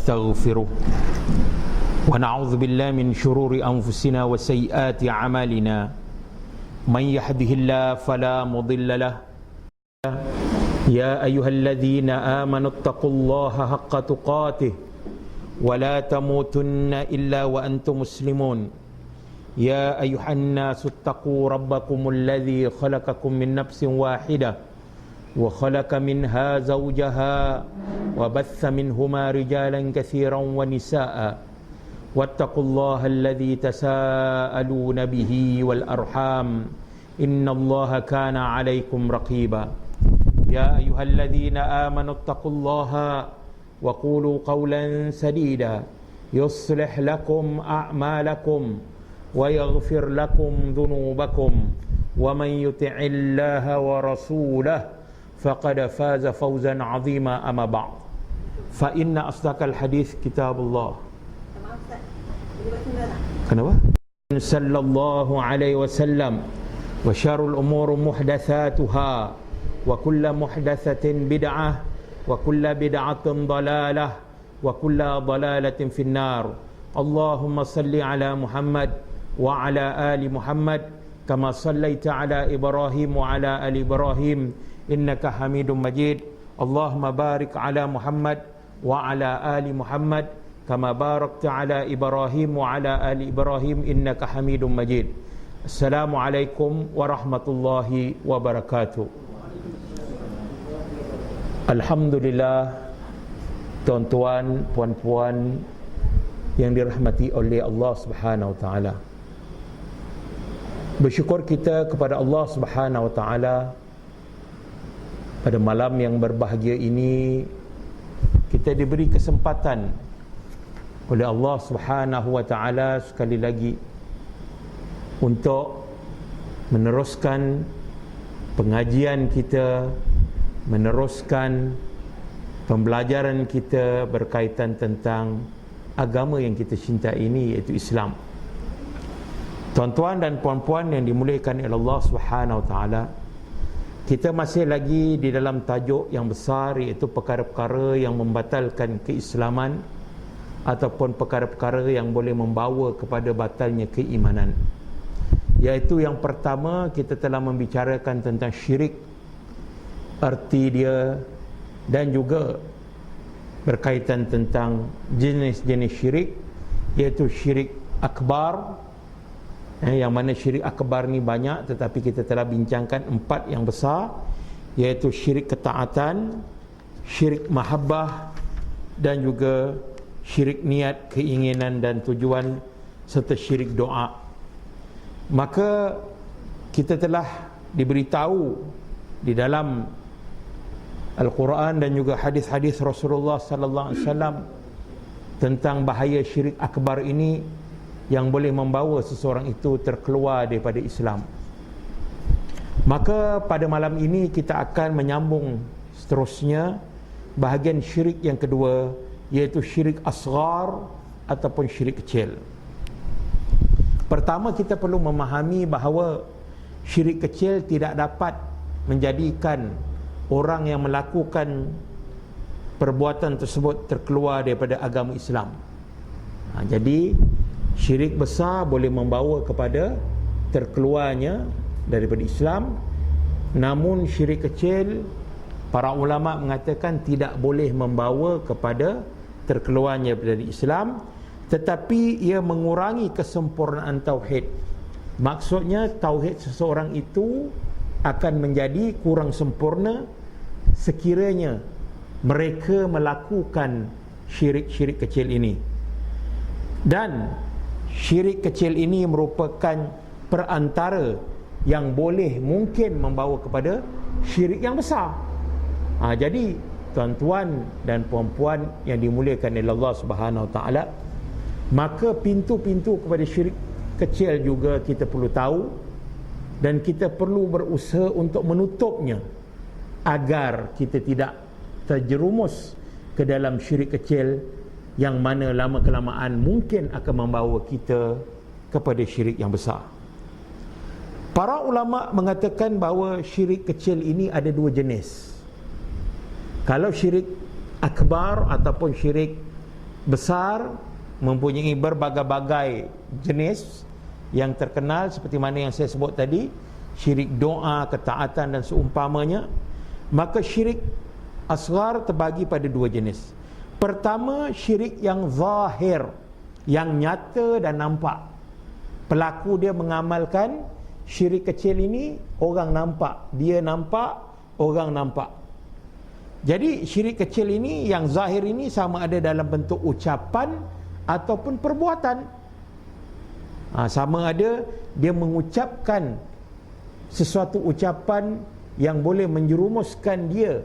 نستغفره ونعوذ بالله من شرور أنفسنا وسيئات أعمالنا من يهده الله فلا مضل له يا أيها الذين آمنوا اتقوا الله حق تقاته ولا تموتن إلا وأنتم مسلمون يا أيها الناس اتقوا ربكم الذي خلقكم من نفس واحدة وخلق منها زوجها وبث منهما رجالا كثيرا ونساء واتقوا الله الذي تساءلون به والأرحام إن الله كان عليكم رقيبا يا أيها الذين آمنوا اتقوا الله وقولوا قولا سديدا يصلح لكم أعمالكم ويغفر لكم ذنوبكم ومن يطع الله ورسوله فقد فاز فوزا عظيما أما بعد فإن أصدق الحديث كتاب الله kenapa? صلى الله عليه وسلم وشر الأمور محدثاتها وكل محدثة بدعة وكل بدعة ضلالة وكل ضلالة في النار اللهم صل على محمد وعلى آل محمد كما صليت على إبراهيم وعلى آل إبراهيم إنك حميد مجيد اللهم بارك على محمد وعلى آل محمد كما باركت على إبراهيم وعلى آل إبراهيم إنك حميد مجيد السلام عليكم ورحمة الله وبركاته. Alhamdulillah, tuan-tuan, puan-puan yang dirahmati oleh Allah Subhanahu wa taala. Bersyukur kita kepada Allah Subhanahu wa taala pada malam yang berbahagia ini kita diberi kesempatan oleh Allah Subhanahu wa taala sekali lagi untuk meneruskan pengajian kita, meneruskan pembelajaran kita berkaitan tentang agama yang kita cintai ini, iaitu Islam. Tuan-tuan dan puan-puan yang dimuliakan oleh Allah Subhanahu wa taala, kita masih lagi di dalam tajuk yang besar, iaitu perkara-perkara yang membatalkan keislaman ataupun perkara-perkara yang boleh membawa kepada batalnya keimanan. Iaitu yang pertama, kita telah membicarakan tentang syirik, arti dia, dan juga berkaitan tentang jenis-jenis syirik, iaitu syirik akbar. Yang mana syirik akbar ni banyak, tetapi kita telah bincangkan 4 yang besar, iaitu syirik ketaatan, syirik mahabbah, dan juga syirik niat, keinginan dan tujuan, serta syirik doa. Maka kita telah diberitahu di dalam Al-Quran dan juga hadis-hadis Rasulullah sallallahu alaihi wasallam tentang bahaya syirik akbar ini yang boleh membawa seseorang itu terkeluar daripada Islam. Maka pada malam ini kita akan menyambung seterusnya bahagian syirik yang kedua, iaitu syirik asghar ataupun syirik kecil. Pertama, kita perlu memahami bahawa syirik kecil tidak dapat menjadikan orang yang melakukan perbuatan tersebut terkeluar daripada agama Islam. Jadi syirik besar boleh membawa kepada terkeluarnya daripada Islam. Namun syirik kecil, para ulama mengatakan tidak boleh membawa kepada terkeluarnya dari Islam, tetapi ia mengurangi kesempurnaan tauhid. Maksudnya tauhid seseorang itu akan menjadi kurang sempurna sekiranya mereka melakukan syirik-syirik kecil ini. Dan syirik kecil ini merupakan perantara yang boleh mungkin membawa kepada syirik yang besar. Jadi tuan-tuan dan puan-puan yang dimuliakan oleh Allah Subhanahu wa taala, maka pintu-pintu kepada syirik kecil juga kita perlu tahu, dan kita perlu berusaha untuk menutupnya agar kita tidak terjerumus ke dalam syirik kecil yang mana lama-kelamaan mungkin akan membawa kita kepada syirik yang besar. Para ulama mengatakan bahawa syirik kecil ini ada 2 jenis. Kalau syirik akbar ataupun syirik besar, mempunyai berbagai-bagai jenis yang terkenal seperti mana yang saya sebut tadi, syirik doa, ketaatan dan seumpamanya. Maka syirik asghar terbagi pada dua jenis. Pertama, syirik yang zahir, yang nyata dan nampak. Pelaku dia mengamalkan syirik kecil ini, orang nampak, dia nampak, orang nampak. Jadi syirik kecil ini, yang zahir ini, sama ada dalam bentuk ucapan ataupun perbuatan. Sama ada dia mengucapkan sesuatu ucapan yang boleh menjerumuskan dia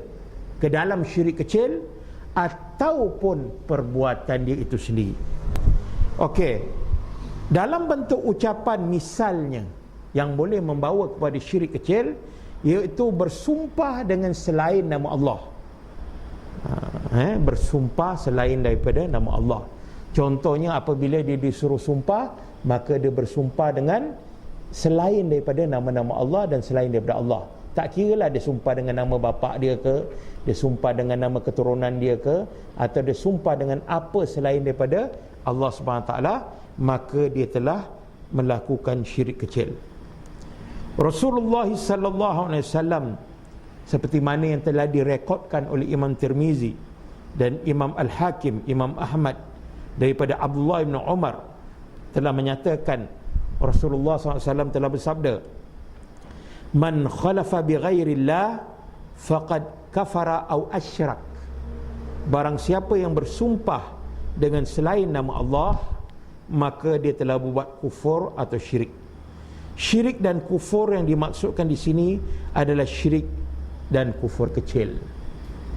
ke dalam syirik kecil, ataupun perbuatan dia itu sendiri. Okey, dalam bentuk ucapan misalnya yang boleh membawa kepada syirik kecil, iaitu bersumpah dengan selain nama Allah. Bersumpah selain daripada nama Allah. Contohnya apabila dia disuruh sumpah, maka dia bersumpah dengan selain daripada nama-nama Allah dan selain daripada Allah. Tak kira lah dia sumpah dengan nama bapa dia ke, dia sumpah dengan nama keturunan dia ke, atau dia sumpah dengan apa selain daripada Allah SWT, maka dia telah melakukan syirik kecil. Rasulullah sallallahu alaihi wasallam, seperti mana yang telah direkodkan oleh Imam Tirmizi dan Imam Al-Hakim, Imam Ahmad, daripada Abdullah bin Umar, telah menyatakan Rasulullah SAW telah bersabda, man khalafa bi ghairillah faqad kafara au asyrak. Barang siapa yang bersumpah dengan selain nama Allah, maka dia telah berbuat kufur atau syirik. Syirik dan kufur yang dimaksudkan di sini adalah syirik dan kufur kecil,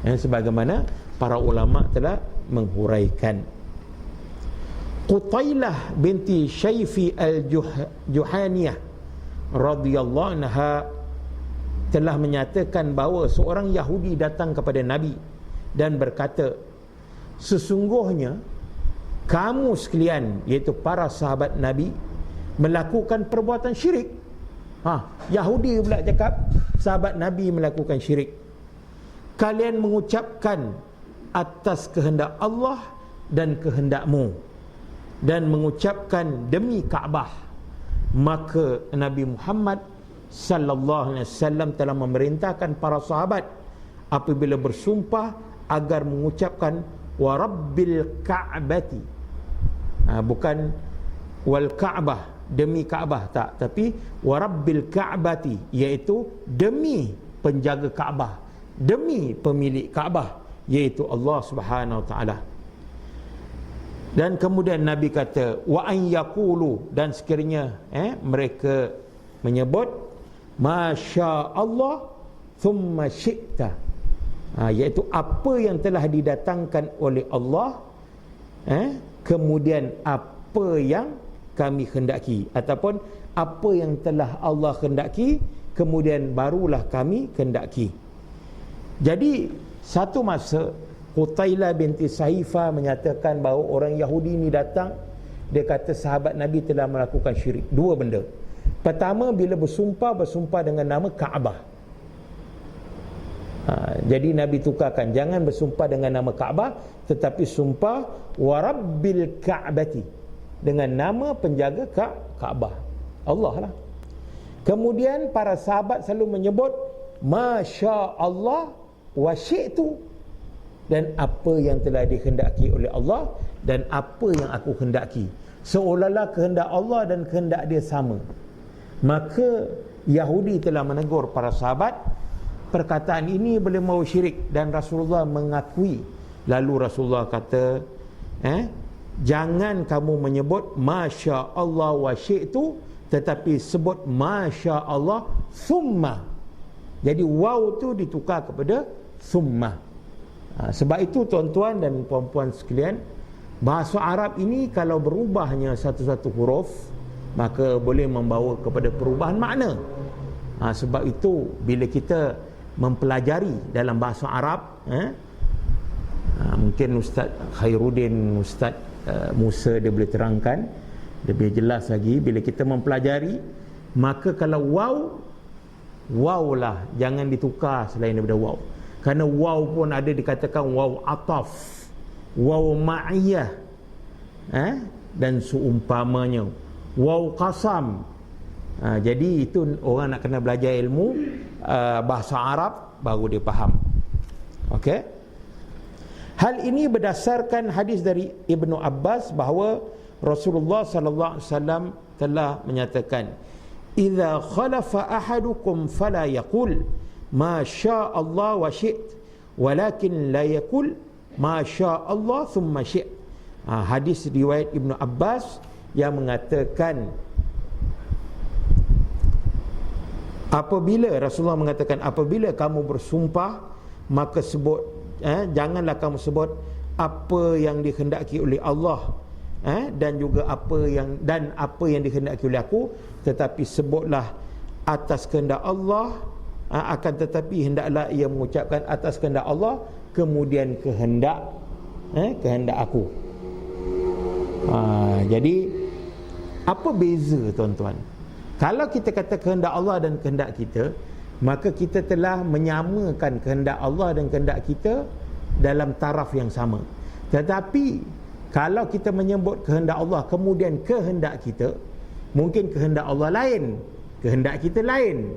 sebagaimana para ulama telah menghuraikan. Qutailah binti Syaifi al-Juhaniyah radhiyallahu anha telah menyatakan bahawa seorang Yahudi datang kepada Nabi dan berkata, sesungguhnya kamu sekalian, iaitu para sahabat Nabi, melakukan perbuatan syirik. Yahudi pula cakap sahabat Nabi melakukan syirik. Kalian mengucapkan atas kehendak Allah dan kehendakmu, dan mengucapkan demi Kaabah. Maka Nabi Muhammad sallallahu alaihi wasallam telah memerintahkan para sahabat apabila bersumpah agar mengucapkan wa rabbil ka'bati, bukan wal ka'bah, demi Kaabah, tak, tapi wa rabbil ka'bati, iaitu demi penjaga Kaabah, demi pemilik Kaabah, iaitu Allah Subhanahu wa taala. Dan kemudian Nabi kata wa an yaqulu, dan sekiranya mereka menyebut masya Allah thumma syi'ta, iaitu apa yang telah didatangkan oleh Allah, kemudian apa yang kami hendaki, ataupun apa yang telah Allah hendaki, kemudian barulah kami hendaki. Jadi satu masa Qutailah binti Saifah menyatakan bahawa orang Yahudi ni datang, dia kata sahabat Nabi telah melakukan syirik. Dua benda. Pertama, bila bersumpah dengan nama Kaabah. Jadi Nabi tukarkan, jangan bersumpah dengan nama Kaabah, tetapi sumpah wa rabbil ka'bati, dengan nama penjaga Kaabah, Allah lah. Kemudian para sahabat selalu menyebut masya Allah wa syi'tu, dan apa yang telah dikehendaki oleh Allah dan apa yang aku hendaki, seolah-olah kehendak Allah dan kehendak dia sama. Maka Yahudi telah menegur para sahabat, perkataan ini boleh membawa syirik, dan Rasulullah mengakui. Lalu Rasulullah kata, jangan kamu menyebut masya Allah wa syi'tu, tetapi sebut masya Allah summa. Jadi waw tu ditukar kepada summa. Sebab itu tuan-tuan dan puan-puan sekalian, bahasa Arab ini kalau berubahnya satu-satu huruf, maka boleh membawa kepada perubahan makna. Sebab itu bila kita mempelajari dalam bahasa Arab, mungkin Ustaz Khairuddin, Ustaz Musa dia boleh terangkan lebih jelas lagi. Bila kita mempelajari, maka kalau waw lah, jangan ditukar selain daripada waw. Kerana waw pun ada dikatakan waw ataf, waw ma'iyah, dan seumpamanya, waw qasam. Jadi itu orang nak kena belajar ilmu bahasa Arab baru dia faham. Okey. Hal ini berdasarkan hadis dari Ibnu Abbas bahawa Rasulullah sallallahu alaihi wasallam telah menyatakan, "Idza khalafa ahadukum fala yaqul ma syaa Allah wa syi't, walakin la yaqul ma syaa Allah thumma syi't." Hadis riwayat Ibnu Abbas yang mengatakan, apabila Rasulullah mengatakan, apabila kamu bersumpah, maka sebut, janganlah kamu sebut apa yang dikehendaki oleh Allah, dan juga apa yang dikehendaki oleh aku, tetapi sebutlah atas kehendak Allah, akan tetapi hendaklah ia mengucapkan atas kehendak Allah, kemudian kehendak aku. Jadi apa beza, tuan-tuan? Kalau kita kata kehendak Allah dan kehendak kita, maka kita telah menyamakan kehendak Allah dan kehendak kita dalam taraf yang sama. Tetapi kalau kita menyebut kehendak Allah kemudian kehendak kita, mungkin kehendak Allah lain, kehendak kita lain.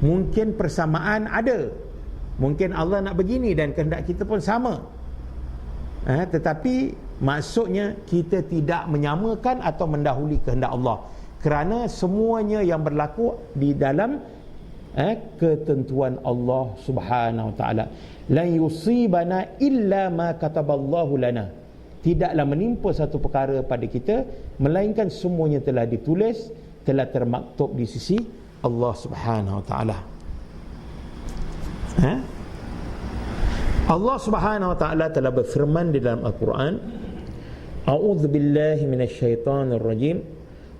Mungkin persamaan ada, mungkin Allah nak begini dan kehendak kita pun sama. Tetapi maksudnya kita tidak menyamakan atau mendahului kehendak Allah, kerana semuanya yang berlaku di dalam ketentuan Allah Subhanahu wa taala. La yusibana illa ma kataballahu lana. Tidaklah menimpa satu perkara pada kita melainkan semuanya telah ditulis, telah termaktub di sisi Allah Subhanahu wa taala. Allah Subhanahu wa taala telah berfirman di dalam Al-Quran, A'udzu billahi minasyaitonir rajim.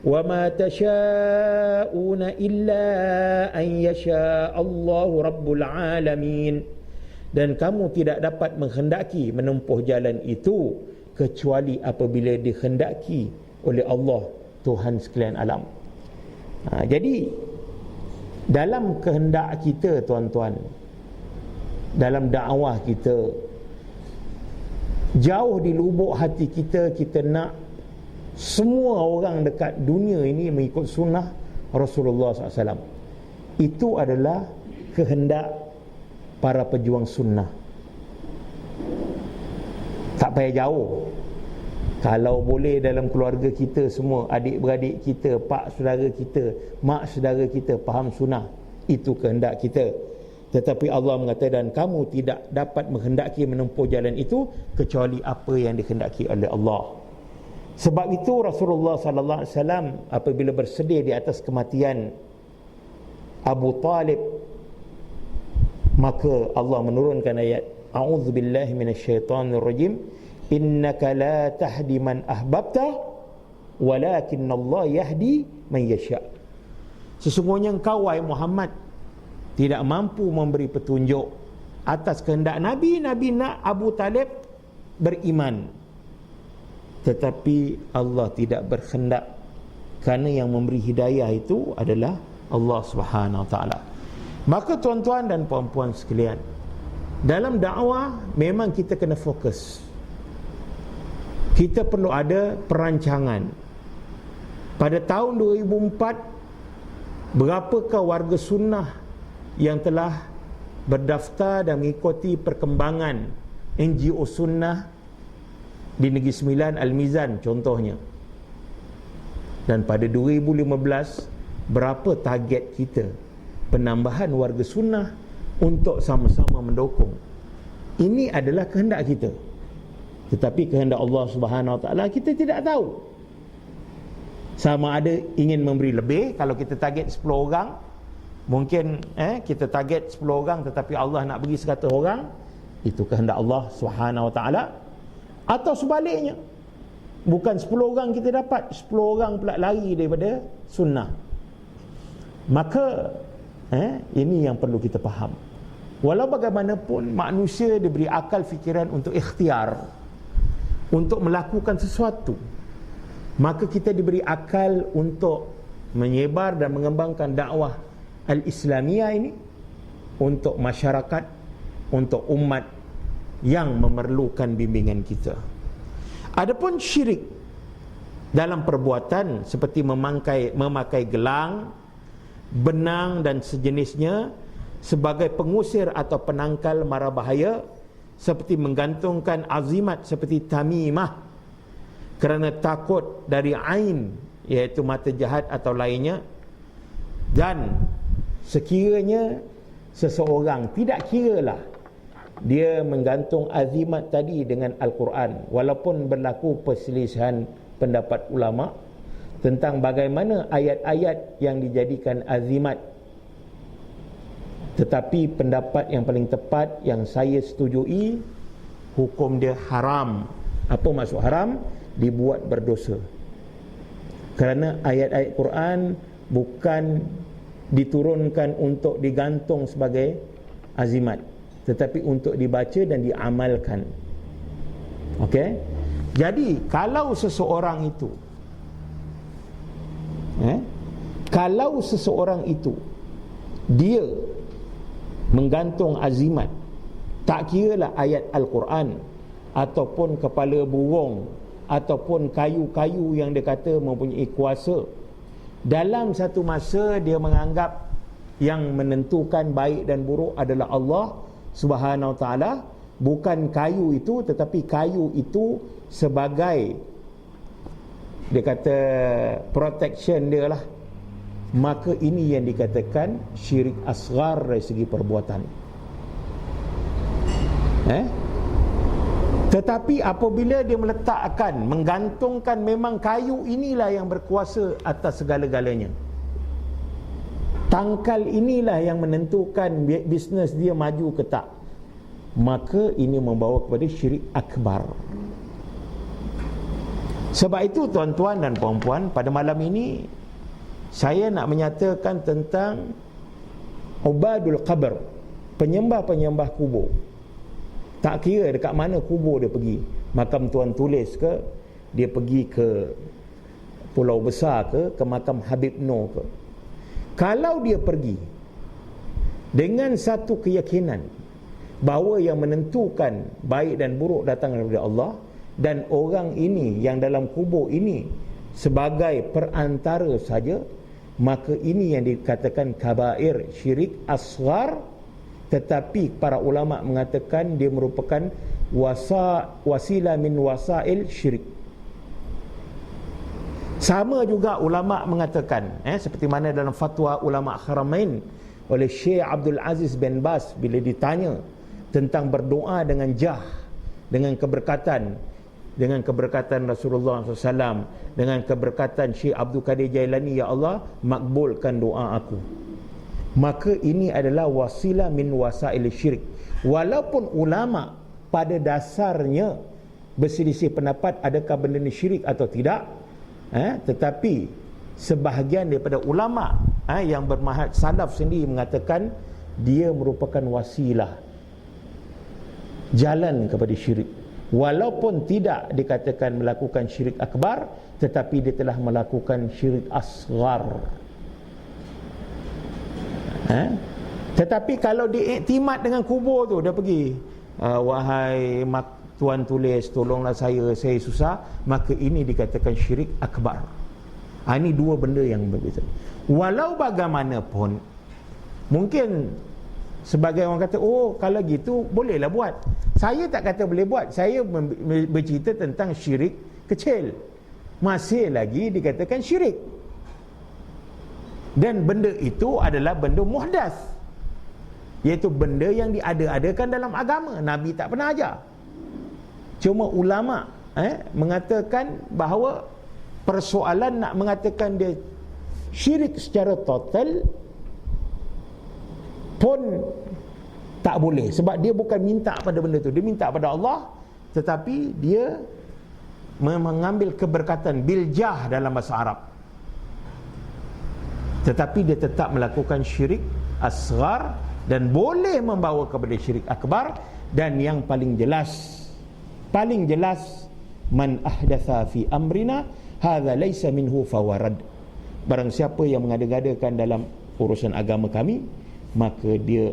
وَمَا تَشَاءُونَ إِلَّا أَنْ يَشَاءَ اللَّهُ رَبُّ الْعَالَمِينَ. Dan kamu tidak dapat menghendaki menempuh jalan itu kecuali apabila dikhendaki oleh Allah, Tuhan sekalian alam. Jadi dalam kehendak kita, tuan-tuan, dalam dakwah kita, jauh di lubuk hati kita, kita nak semua orang dekat dunia ini mengikut sunnah Rasulullah SAW. Itu adalah kehendak para pejuang sunnah. Tak payah jauh. Kalau boleh dalam keluarga kita semua, adik-beradik kita, pak saudara kita, mak saudara kita faham sunnah, itu kehendak kita. Tetapi Allah mengatakan, kamu tidak dapat menghendaki menempuh jalan itu kecuali apa yang dikehendaki oleh Allah. Sebab itu Rasulullah sallallahu alaihi wasallam apabila bersedih di atas kematian Abu Talib, maka Allah menurunkan ayat, A'udzubillahi minasyaitonirrajim, innaka la tahdi man ahbabta walakinallah yahdi man yasha. Sesungguhnya engkau wahai Muhammad tidak mampu memberi petunjuk atas kehendak Nabi nak Abu Talib beriman, tetapi Allah tidak berkehendak, kerana yang memberi hidayah itu adalah Allah Subhanahu wa taala. Maka tuan-tuan dan puan-puan sekalian, dalam dakwah memang kita kena fokus. Kita perlu ada perancangan. Pada tahun 2004, berapakah warga sunnah yang telah berdaftar dan mengikuti perkembangan NGO sunnah di Negeri Sembilan, Al-Mizan contohnya. Dan pada 2015, berapa target kita penambahan warga sunnah untuk sama-sama mendukung. Ini adalah kehendak kita. Tetapi kehendak Allah Subhanahu wa taala kita tidak tahu. Sama ada ingin memberi lebih, kalau kita target 10 orang, mungkin kita target 10 orang tetapi Allah nak bagi 100 orang, itu kehendak Allah Subhanahu wa taala. Atau sebaliknya, bukan 10 orang kita dapat, 10 orang pula lari daripada sunnah. Maka ini yang perlu kita faham. Walau bagaimanapun manusia diberi akal fikiran untuk ikhtiar, untuk melakukan sesuatu, maka kita diberi akal untuk menyebar dan mengembangkan dakwah Al-Islamiyah ini untuk masyarakat, untuk umat yang memerlukan bimbingan kita. Adapun syirik dalam perbuatan seperti memakai gelang, benang dan sejenisnya sebagai pengusir atau penangkal mara bahaya, seperti menggantungkan azimat seperti tamimah kerana takut dari ain, iaitu mata jahat atau lainnya. Dan sekiranya seseorang, tidak kiralah dia menggantung azimat tadi dengan Al-Quran, walaupun berlaku perselisihan pendapat ulama tentang bagaimana ayat-ayat yang dijadikan azimat, tetapi pendapat yang paling tepat yang saya setujui, hukum dia haram. Apa maksud haram? Dibuat berdosa. Kerana ayat-ayat Quran bukan diturunkan untuk digantung sebagai azimat, tetapi untuk dibaca dan diamalkan. Okey? Jadi kalau seseorang itu dia menggantung azimat, tak kiralah ayat Al-Quran ataupun kepala burung ataupun kayu-kayu yang dia kata mempunyai kuasa, dalam satu masa dia menganggap yang menentukan baik dan buruk adalah Allah Subhanahu Wa Taala, bukan kayu itu, tetapi kayu itu sebagai, dia kata, protection dia lah, maka ini yang dikatakan syirik asghar dari segi perbuatan. Tetapi apabila dia meletakkan, menggantungkan memang kayu inilah yang berkuasa atas segala-galanya, tangkal inilah yang menentukan bisnes dia maju ke tak, maka ini membawa kepada syirik akbar. Sebab itu tuan-tuan dan puan-puan, pada malam ini saya nak menyatakan tentang ubadul qabr, penyembah-penyembah kubur. Tak kira dekat mana kubur dia pergi, makam Tuan Tulis ke, dia pergi ke Pulau Besar ke makam Habib Noor ke, kalau dia pergi dengan satu keyakinan bahawa yang menentukan baik dan buruk datang daripada Allah, dan orang ini yang dalam kubur ini sebagai perantara saja, maka ini yang dikatakan kabair, syirik asghar. Tetapi para ulama mengatakan dia merupakan wasilah min wasail syirik. Sama juga ulama mengatakan, seperti mana dalam fatwa ulama Haramain oleh Syekh Abdul Aziz bin Baz, bila ditanya tentang berdoa dengan jah, dengan keberkatan Rasulullah SAW, dengan keberkatan Syekh Abdul Qadir Jailani, ya Allah makbulkan doa aku, maka ini adalah wasilah min wasail syirik. Walaupun ulama pada dasarnya berselisih pendapat adakah benda ni syirik atau tidak, tetapi sebahagian daripada ulama yang bermanhaj salaf sendiri mengatakan dia merupakan wasilah, jalan kepada syirik. Walaupun tidak dikatakan melakukan syirik akbar, tetapi dia telah melakukan syirik asghar. Tetapi kalau dia iktimat dengan kubur tu, dia pergi, wahai Tuan Tulis, tolonglah saya susah, maka ini dikatakan syirik akbar. Ini dua benda yang berbeza. Walau bagaimanapun, mungkin sebagai orang kata, oh kalau gitu bolehlah buat. Saya tak kata boleh buat, saya bercerita tentang syirik kecil, masih lagi dikatakan syirik. Dan benda itu adalah benda muhdas, iaitu benda yang diada-adakan dalam agama. Nabi tak pernah ajar. Cuma ulama mengatakan bahawa persoalan nak mengatakan dia syirik secara total pun tak boleh, sebab dia bukan minta pada benda tu, dia minta pada Allah, tetapi dia mengambil keberkatan biljah dalam bahasa Arab, tetapi dia tetap melakukan syirik asghar dan boleh membawa kepada syirik akbar. Dan yang paling jelas man ahdatha fi amrina hadza laysa minhu fawarad, barang siapa yang mengada-ngadakan dalam urusan agama kami, maka dia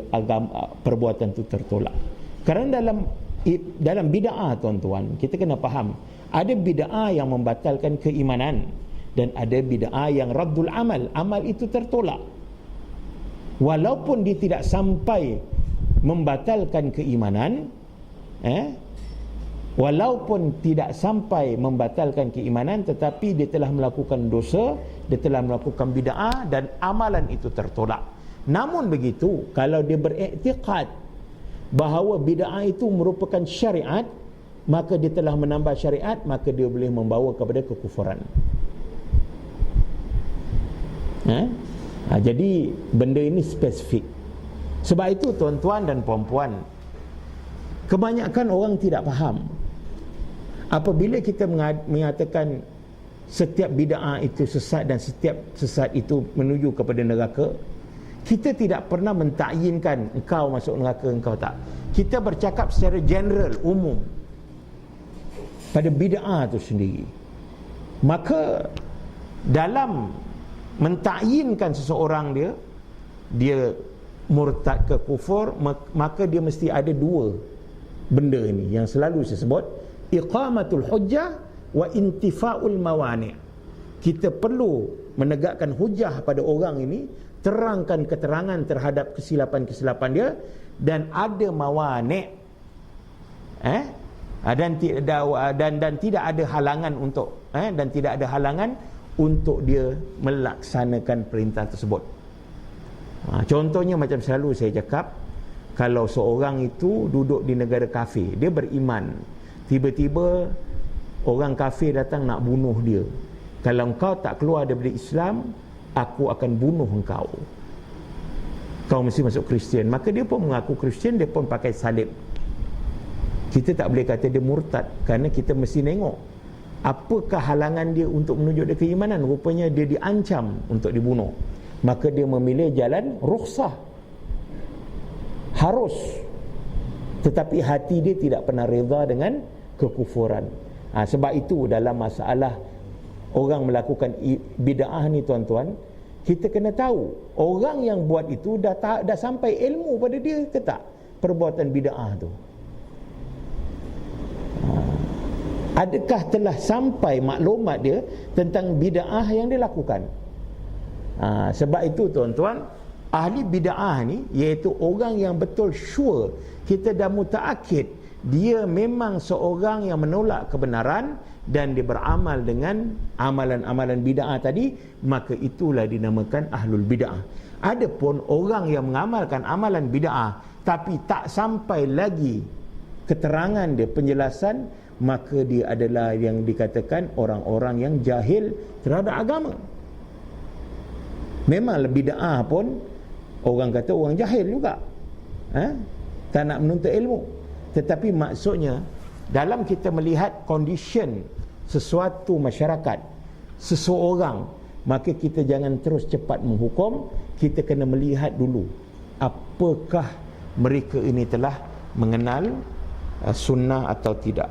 perbuatan itu tertolak. Kerana dalam dalam bid'ah tuan-tuan, kita kena faham, ada bid'ah yang membatalkan keimanan dan ada bid'ah yang raddul amal. Amal itu tertolak. Walaupun dia tidak sampai membatalkan keimanan, walaupun tidak sampai membatalkan keimanan, tetapi dia telah melakukan dosa, dia telah melakukan bid'ah dan amalan itu tertolak. Namun begitu, kalau dia beriktikad bahawa bid'ah itu merupakan syariat, maka dia telah menambah syariat, maka dia boleh membawa kepada kekufuran. Jadi benda ini spesifik. Sebab itu tuan-tuan dan puan-puan, kebanyakan orang tidak faham. Apabila kita mengatakan setiap bid'ah itu sesat dan setiap sesat itu menuju kepada neraka, kita tidak pernah mentakyinkan engkau masuk neraka, engkau tak. Kita bercakap secara general, umum pada bid'ah itu sendiri. Maka dalam mentakyinkan seseorang, dia murtad ke kufur, maka dia mesti ada dua benda ini yang selalu saya sebut, iqamatul hujjah wa intifa'ul mawani'. Kita perlu menegakkan hujah pada orang ini, terangkan keterangan terhadap kesilapan-kesilapan dia, dan ada mawani', dan tidak ada halangan untuk dan tidak ada halangan untuk dia melaksanakan perintah tersebut. Contohnya macam selalu saya cakap, kalau seorang itu duduk di negara kafir, dia beriman, tiba-tiba orang kafir datang nak bunuh dia, kalau engkau tak keluar daripada Islam, aku akan bunuh engkau, kau mesti masuk Kristian. Maka dia pun mengaku Kristian, dia pun pakai salib. Kita tak boleh kata dia murtad, kerana kita mesti tengok apakah halangan dia untuk menuju ke keimanan. Rupanya dia diancam untuk dibunuh, maka dia memilih jalan rukhsah, harus, tetapi hati dia tidak pernah reda dengan kekufuran. Sebab itu dalam masalah orang melakukan bid'ah ni tuan-tuan, kita kena tahu orang yang buat itu dah sampai ilmu pada dia ke tak perbuatan bid'ah tu. Adakah telah sampai maklumat dia tentang bid'ah yang dia lakukan? Sebab itu tuan-tuan, ahli bid'ah ni, iaitu orang yang betul sure, kita dah mutaakid dia memang seorang yang menolak kebenaran dan dia beramal dengan amalan-amalan bid'ah tadi, maka itulah dinamakan ahlul bid'ah. Adapun orang yang mengamalkan amalan bid'ah tapi tak sampai lagi keterangan dia, penjelasan, maka dia adalah yang dikatakan orang-orang yang jahil terhadap agama. Memang bid'ah pun orang kata orang jahil juga, tak nak menuntut ilmu. Tetapi maksudnya, dalam kita melihat kondisi sesuatu masyarakat, seseorang, maka kita jangan terus cepat menghukum. Kita kena melihat dulu apakah mereka ini telah mengenal sunnah atau tidak.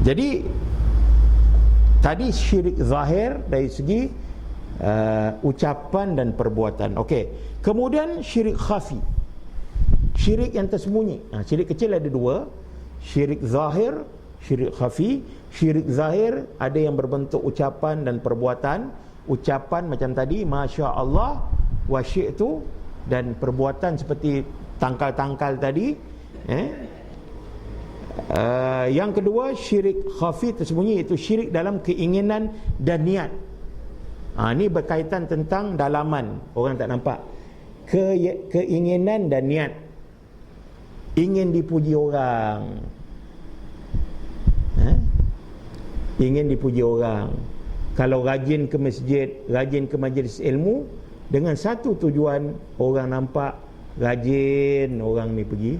Jadi tadi syirik zahir dari segi ucapan dan perbuatan. Okey. Kemudian syirik khafi, syirik yang tersembunyi. Syirik kecil ada dua, syirik zahir, syirik khafi. Syirik zahir ada yang berbentuk ucapan dan perbuatan. Ucapan macam tadi, Masya Allah wa syi'tu, dan perbuatan seperti tangkal-tangkal tadi. Yang kedua, syirik khafi tersembunyi, iaitu syirik dalam keinginan dan niat. Ini berkaitan tentang dalaman, orang tak nampak. Keinginan dan niat, ingin dipuji orang, ingin dipuji orang. Kalau rajin ke masjid, rajin ke majlis ilmu, dengan satu tujuan, orang nampak rajin orang ni pergi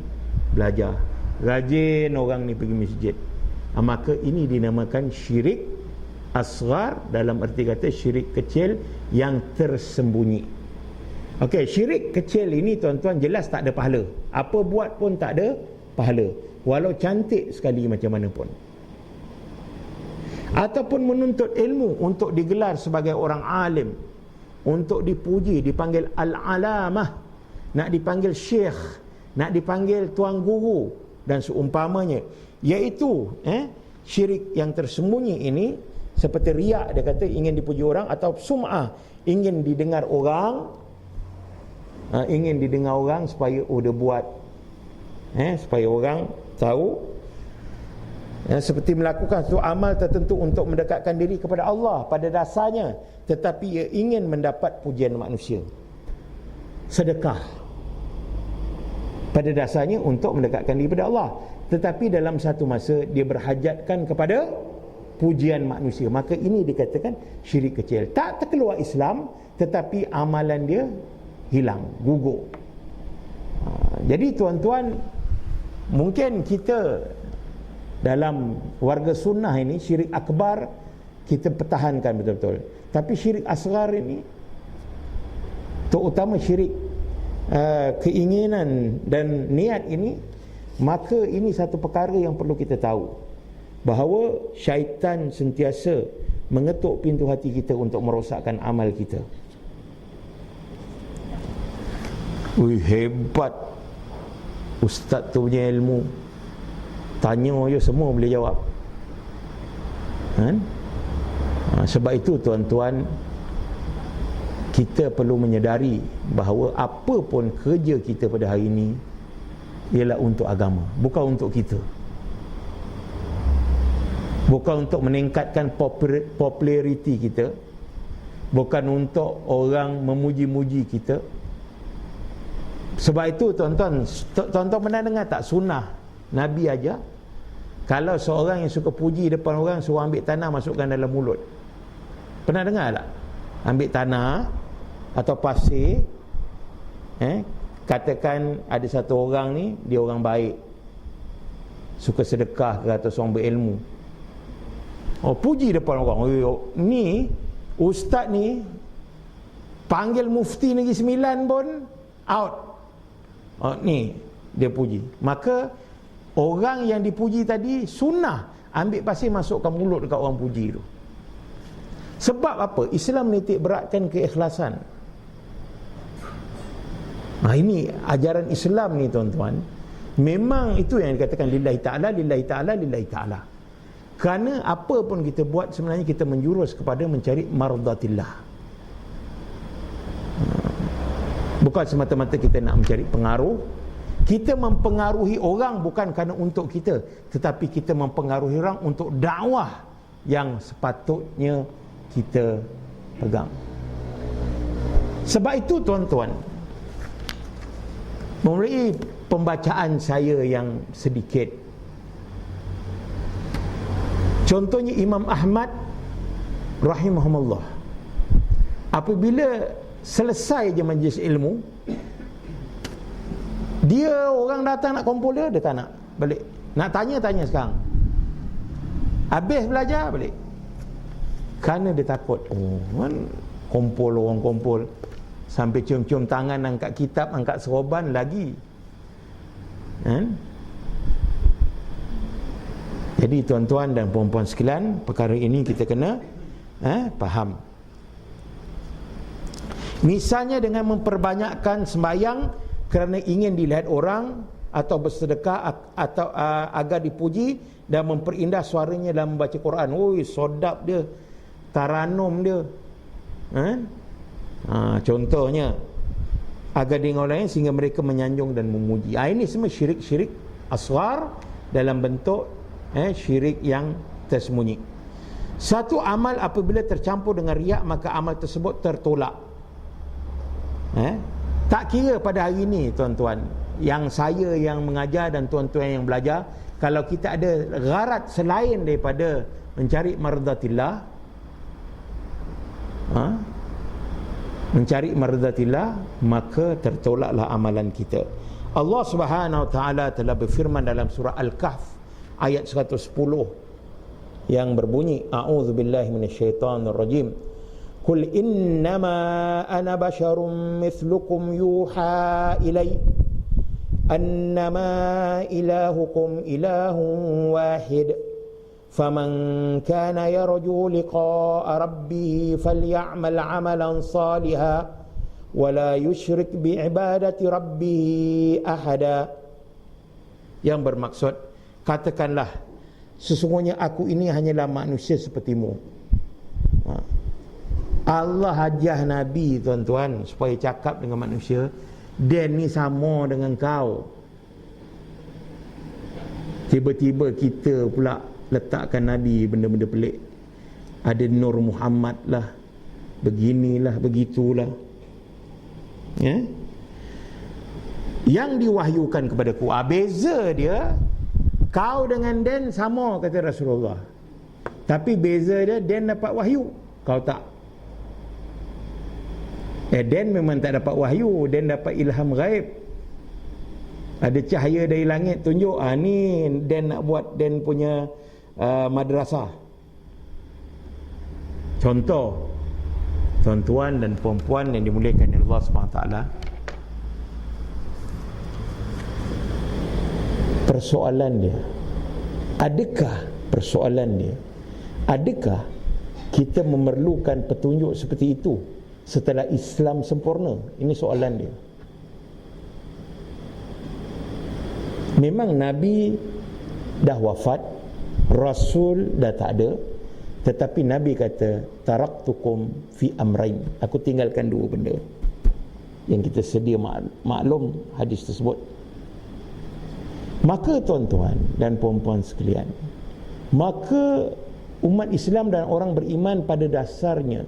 belajar, rajin orang ni pergi masjid. Maka ini dinamakan syirik asghar, dalam erti kata syirik kecil yang tersembunyi. Okey, syirik kecil ini tuan-tuan jelas tak ada pahala. Apa buat pun tak ada pahala, walau cantik sekali macam mana pun. Ataupun menuntut ilmu untuk digelar sebagai orang alim, untuk dipuji, dipanggil al-alamah, nak dipanggil syekh, nak dipanggil tuan guru dan seumpamanya, iaitu syirik yang tersembunyi ini seperti riak, dia kata ingin dipuji orang, atau sum'ah, ingin didengar orang, supaya dia buat, supaya orang tahu, seperti melakukan satu amal tertentu untuk mendekatkan diri kepada Allah pada dasarnya, tetapi ia ingin mendapat pujian manusia. Sedekah pada dasarnya untuk mendekatkan diri kepada Allah, tetapi dalam satu masa dia berhajatkan kepada pujian manusia, maka ini dikatakan syirik kecil. Tak terkeluar Islam, tetapi amalan dia hilang, gugur. Jadi tuan-tuan, mungkin kita dalam warga sunnah ini, syirik akbar kita pertahankan betul-betul, tapi syirik asghar ini, terutama syirik keinginan dan niat ini, maka ini satu perkara yang perlu kita tahu, bahawa syaitan sentiasa mengetuk pintu hati kita untuk merosakkan amal kita. Hebat ustaz tu punya ilmu, tanya je semua boleh jawab, kan? Sebab itu tuan-tuan, kita perlu menyedari bahawa apa pun kerja kita pada hari ini ialah untuk agama, bukan untuk kita, bukan untuk meningkatkan populariti kita, bukan untuk orang memuji-muji kita. Sebab itu tuan-tuan pernah dengar tak sunnah Nabi aja, kalau seorang yang suka puji depan orang, suruh ambil tanah masukkan dalam mulut. Pernah dengar tak? Ambil tanah atau pasir, katakan ada satu orang ni, dia orang baik, suka sedekah ke, atau seorang berilmu, puji depan orang, ni ustaz ni panggil mufti Negeri Sembilan pun out, ni dia puji. Maka orang yang dipuji tadi sunnah ambil pasir masukkan mulut dekat orang puji tu. Sebab apa? Islam menitik beratkan keikhlasan. Ini ajaran Islam ni tuan-tuan, memang itu yang dikatakan lillahi ta'ala, lillahi ta'ala, lillahi ta'ala. Kerana apa pun kita buat, sebenarnya kita menjurus kepada mencari mardatillah. Bukan semata-mata kita nak mencari pengaruh. Kita mempengaruhi orang bukan kerana untuk kita, tetapi kita mempengaruhi orang untuk dakwah yang sepatutnya kita pegang. Sebab itu tuan-tuan, melalui pembacaan saya yang sedikit, contohnya Imam Ahmad rahimahumullah, apabila selesai je majlis ilmu, dia orang datang nak kumpul dia tak nak balik, nak tanya sekarang, habis belajar balik, kerana dia takut kumpul, orang kumpul sampai cium-cium tangan, angkat kitab, angkat seroban lagi, Jadi tuan-tuan dan puan-puan sekalian, perkara ini kita kena faham. Misalnya dengan memperbanyakkan sembahyang kerana ingin dilihat orang, atau bersedekah atau agar dipuji, dan memperindah suaranya dalam membaca Quran. Sedap dia, taranum dia, contohnya agar dengan orang lain sehingga mereka menyanjung dan memuji. Ini semua syirik-syirik asghar dalam bentuk syirik yang tersembunyi. Satu amal apabila tercampur dengan riak, maka amal tersebut tertolak. Tak kira pada hari ini tuan-tuan, yang saya yang mengajar dan tuan-tuan yang belajar, kalau kita ada gharat selain daripada mencari mardatillah, maka tertolaklah amalan kita. Allah Subhanahu wa taala telah berfirman dalam surah Al-Kahf ayat 110 yang berbunyi, a'udzubillahi minasyaitonirrajim, qul innama ana basyarum mithlukum yuha ilai annama ilahukum ilahun wahid faman kana yarju liqa'a rabbih faly'amal 'amalan salihan wa la yusyrik bi ibadati rabbih ahada. Yang bermaksud, katakanlah, sesungguhnya aku ini hanyalah manusia sepertimu. Allah ajar Nabi, tuan-tuan, supaya cakap dengan manusia, dia ni sama dengan kau. Tiba-tiba kita pula letakkan Nabi benda-benda pelik. Ada Nur Muhammad lah, beginilah, begitulah. Ya? Yang diwahyukan kepadaku, beza dia. Kau dengan Dan sama, kata Rasulullah. Tapi beza dia, Dan dapat wahyu, kau tak. Dan memang tak dapat wahyu, Dan dapat ilham ghaib. Ada cahaya dari langit tunjuk, ni Dan nak buat Dan punya madrasah. Contoh, tuan-tuan dan puan-puan yang dimuliakan oleh Allah SWT, persoalan dia, adakah kita memerlukan petunjuk seperti itu setelah Islam sempurna? Ini soalan dia. Memang Nabi dah wafat, Rasul dah tak ada, tetapi Nabi kata, taraktukum fi amrain, aku tinggalkan dua benda. Yang kita sedia maklum hadis tersebut. Maka tuan-tuan dan puan-puan sekalian, maka umat Islam dan orang beriman pada dasarnya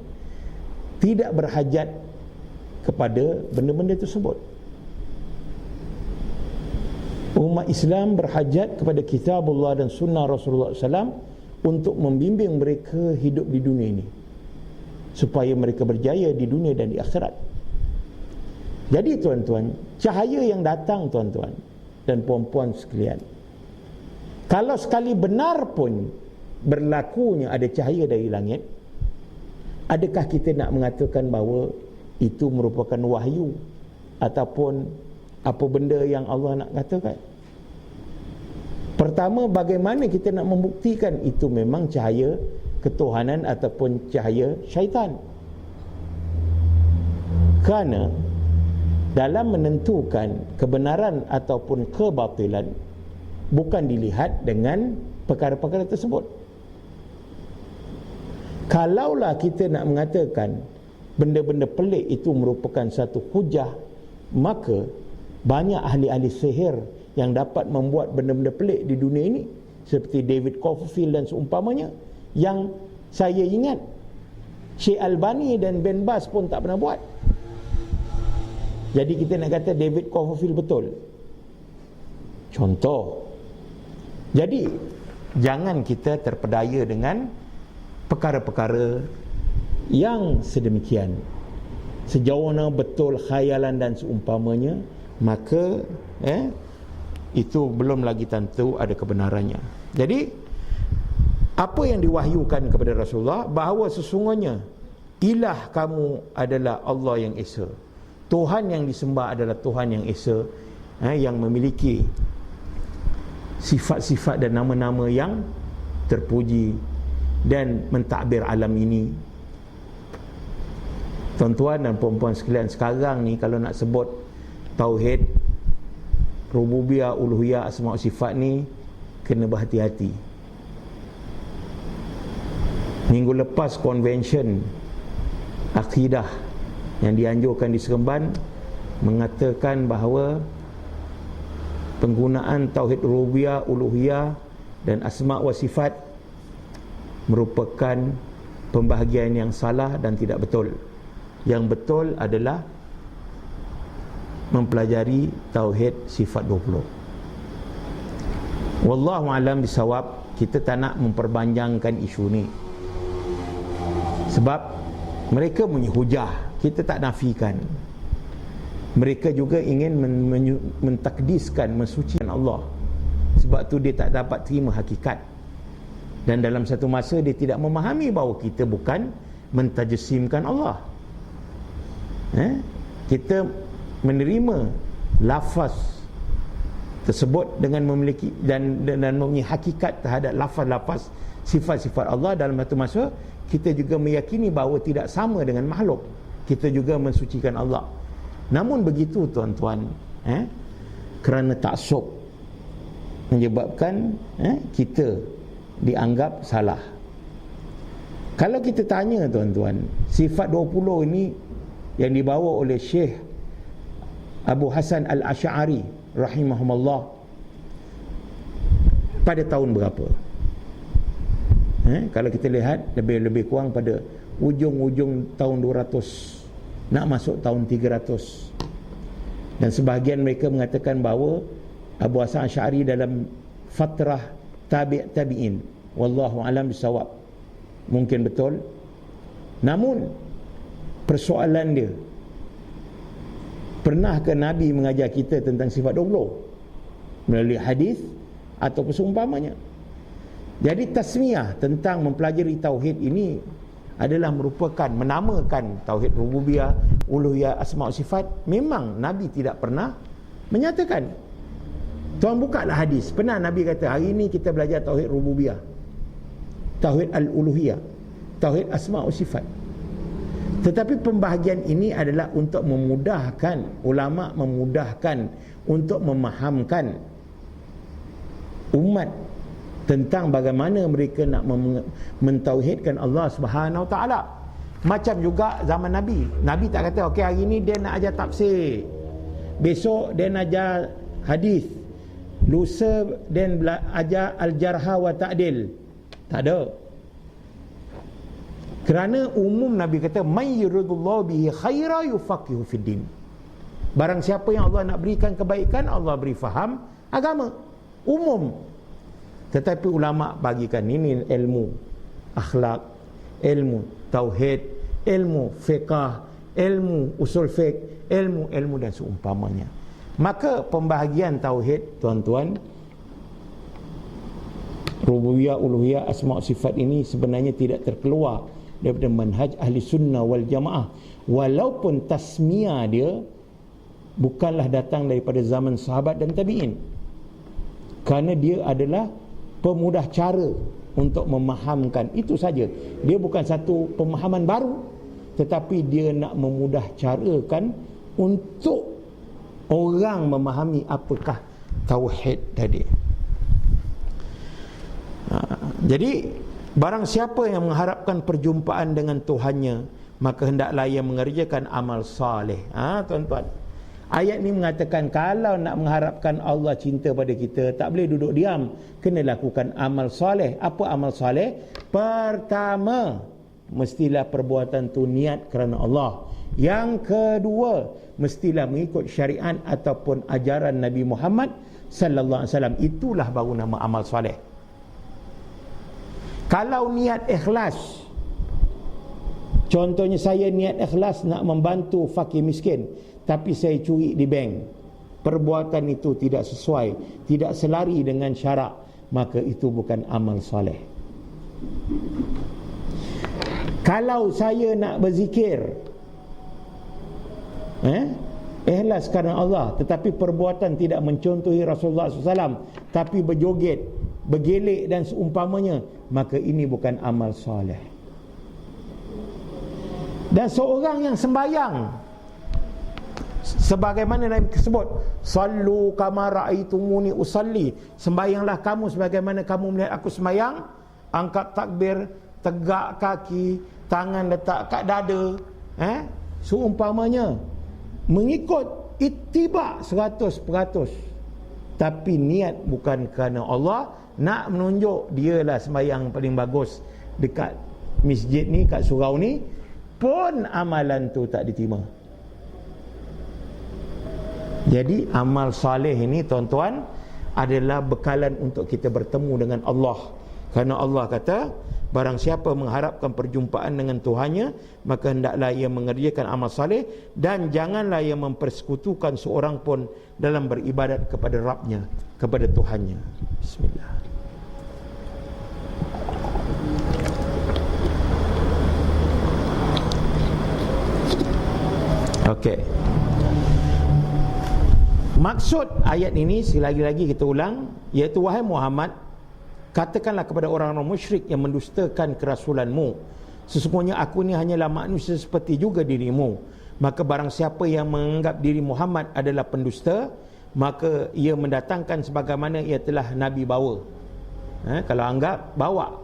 tidak berhajat kepada benda-benda tersebut. Umat Islam berhajat kepada kitabullah dan sunnah Rasulullah SAW untuk membimbing mereka hidup di dunia ini, supaya mereka berjaya di dunia dan di akhirat. Jadi tuan-tuan, cahaya yang datang, tuan-tuan dan puan-puan sekalian, kalau sekali benar pun berlakunya ada cahaya dari langit, adakah kita nak mengatakan bahawa itu merupakan wahyu ataupun apa benda yang Allah nak katakan? Pertama, bagaimana kita nak membuktikan itu memang cahaya ketuhanan ataupun cahaya syaitan? Kerana dalam menentukan kebenaran ataupun kebatilan bukan dilihat dengan perkara-perkara tersebut. Kalaulah kita nak mengatakan benda-benda pelik itu merupakan satu hujah, maka banyak ahli-ahli sihir yang dapat membuat benda-benda pelik di dunia ini, seperti David Copperfield dan seumpamanya, yang saya ingat Syekh Albani dan Ben Baz pun tak pernah buat. Jadi kita nak kata David Copperfield betul, contoh. Jadi jangan kita terpedaya dengan perkara-perkara yang sedemikian. Sejauh mana betul khayalan dan seumpamanya, maka itu belum lagi tentu ada kebenarannya. Jadi apa yang diwahyukan kepada Rasulullah, bahawa sesungguhnya ilah kamu adalah Allah yang Esa, Tuhan yang disembah adalah Tuhan yang Esa, yang memiliki sifat-sifat dan nama-nama yang terpuji dan mentadbir alam ini. Tuan-tuan dan puan-puan sekalian, sekarang ni kalau nak sebut tauhid, rububiyah, uluhiyah, asma' sifat ni, kena berhati-hati. Minggu lepas konvensyen akidah yang dianjurkan di Seremban mengatakan bahawa penggunaan tauhid rububiyah, uluhiyah dan asma' wa sifat merupakan pembahagian yang salah dan tidak betul. Yang betul adalah mempelajari tauhid sifat 20. Wallahu alam bisawab. Kita tak nak memperpanjangkan isu ni, sebab mereka punya hujah, kita tak nafikan. Mereka juga ingin mentakdiskan, mensucikan Allah. Sebab tu dia tak dapat terima hakikat. Dan dalam satu masa dia tidak memahami bahawa kita bukan mentajsimkan Allah. Kita menerima lafaz tersebut dengan memiliki dan mempunyai hakikat terhadap lafaz-lafaz sifat-sifat Allah. Dalam satu masa kita juga meyakini bahawa tidak sama dengan makhluk. Kita juga mensucikan Allah. Namun begitu tuan-tuan, kerana taksub menyebabkan kita dianggap salah. Kalau kita tanya tuan-tuan, sifat 20 ini yang dibawa oleh Syekh Abu Hasan Al-Asy'ari rahimahumullah pada tahun berapa? Kalau kita lihat lebih kurang pada ujung-ujung tahun 200, nak masuk tahun 300. Dan sebahagian mereka mengatakan bahawa Abu Hasan Asy'ari dalam fatrah tabi'in. Wallahu alam bisawab. Mungkin betul. Namun persoalan dia, pernahkah Nabi mengajar kita tentang sifat 20 melalui hadis atau seumpamanya? Jadi tasmiyah tentang mempelajari tauhid ini adalah merupakan menamakan tauhid rububiyah, uluhiyah, asma' wa sifat. Memang Nabi tidak pernah menyatakan. Tuan bukalah hadis, pernah Nabi kata hari ini kita belajar tauhid rububiyah, tauhid al-uluhiyah, tauhid asma' wa sifat. Tetapi pembahagian ini adalah untuk memudahkan ulama, memudahkan untuk memahamkan umat tentang bagaimana mereka nak mentauhidkan Allah Subhanahu Wa Taala. Macam juga zaman Nabi. Nabi tak kata okey hari ini dia nak ajar tafsir, besok dia nak ajar hadis, lusa dia ajar al-jarha wa ta'dil. Tak ada. Kerana umum Nabi kata may yuridullahu bihi khaira yufaqihu fid din. Barang siapa yang Allah nak berikan kebaikan, Allah beri faham agama. Umum. Tetapi ulama bagikan ini ilmu akhlak, ilmu tauhid, ilmu fiqah, ilmu usul fiqh, ilmu dan seumpamanya. Maka pembahagian tauhid tuan-tuan, rububiyah, uluhiyah, asma' sifat ini sebenarnya tidak terkeluar daripada manhaj ahli sunnah wal jamaah. Walaupun tasmiyah dia bukanlah datang daripada zaman sahabat dan tabi'in, kerana dia adalah pemudah cara untuk memahamkan. Itu saja. Dia bukan satu pemahaman baru, tetapi dia nak memudah carakan untuk orang memahami apakah tauhid tadi. Jadi barang siapa yang mengharapkan perjumpaan dengan Tuhannya, maka hendaklah ia mengerjakan amal saleh. Tuan-tuan, ayat ni mengatakan kalau nak mengharapkan Allah cinta pada kita, tak boleh duduk diam, kena lakukan amal soleh. Apa amal soleh? Pertama, mestilah perbuatan tu niat kerana Allah. Yang kedua, mestilah mengikut syariat ataupun ajaran Nabi Muhammad sallallahu alaihi wasallam. Itulah baru nama amal soleh. Kalau niat ikhlas, contohnya saya niat ikhlas nak membantu fakir miskin, tapi saya curi di bank, perbuatan itu tidak sesuai, tidak selari dengan syarak, maka itu bukan amal soleh. Kalau saya nak berzikir, ikhlas kerana Allah, tetapi perbuatan tidak mencontohi Rasulullah SAW, tapi berjoget, bergelek dan seumpamanya, maka ini bukan amal soleh. Dan seorang yang sembahyang, sebagaimana Nabi sebut, sallu kama ra'aitumuni usalli, sembahyanglah kamu sebagaimana kamu melihat aku sembahyang. Angkat takbir, tegak kaki, tangan letak kat dada, seumpamanya, mengikut ittiba 100%. Tapi niat bukan kerana Allah, nak menunjuk dialah sembahyang paling bagus dekat masjid ni, kat surau ni, pun amalan tu tak diterima. Jadi amal saleh ini tuan-tuan adalah bekalan untuk kita bertemu dengan Allah. Kerana Allah kata, barang siapa mengharapkan perjumpaan dengan Tuhannya, maka hendaklah ia mengerjakan amal saleh, dan janganlah ia mempersekutukan seorang pun dalam beribadat kepada Rabbnya, kepada Tuhannya. Bismillah. Okey. Maksud ayat ini, sekali lagi kita ulang, iaitu wahai Muhammad, katakanlah kepada orang-orang musyrik yang mendustakan kerasulanmu, sesungguhnya aku ni hanyalah manusia seperti juga dirimu. Maka barang siapa yang menganggap diri Muhammad adalah pendusta, maka ia mendatangkan sebagaimana ia telah Nabi bawa. Kalau anggap, bawa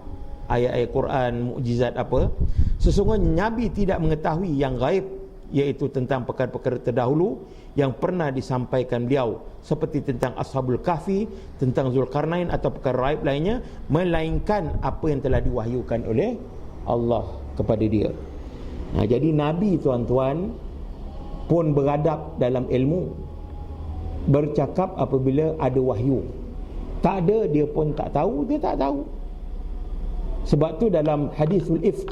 ayat-ayat Quran, mukjizat apa. Sesungguhnya Nabi tidak mengetahui yang gaib, iaitu tentang perkara-perkara terdahulu yang pernah disampaikan beliau, seperti tentang Ashabul Kahfi, tentang Zulkarnain atau perkara gaib lainnya, melainkan apa yang telah diwahyukan oleh Allah kepada dia. Jadi Nabi, tuan-tuan, pun beradab dalam ilmu, bercakap apabila ada wahyu. Tak ada, dia pun tak tahu, dia tak tahu. Sebab tu dalam hadisul ifq,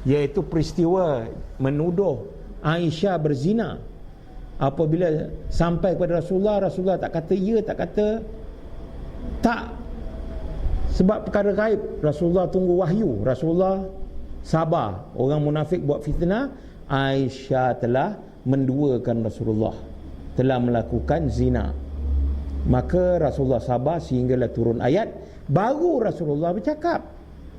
iaitu peristiwa menuduh Aisyah berzina, apabila sampai kepada Rasulullah, Rasulullah tak kata ya, tak kata tak, sebab perkara gaib. Rasulullah tunggu wahyu. Rasulullah sabar. Orang munafik buat fitnah, Aisyah telah menduakan Rasulullah, telah melakukan zina. Maka Rasulullah sabar sehinggalah turun ayat. Baru Rasulullah bercakap,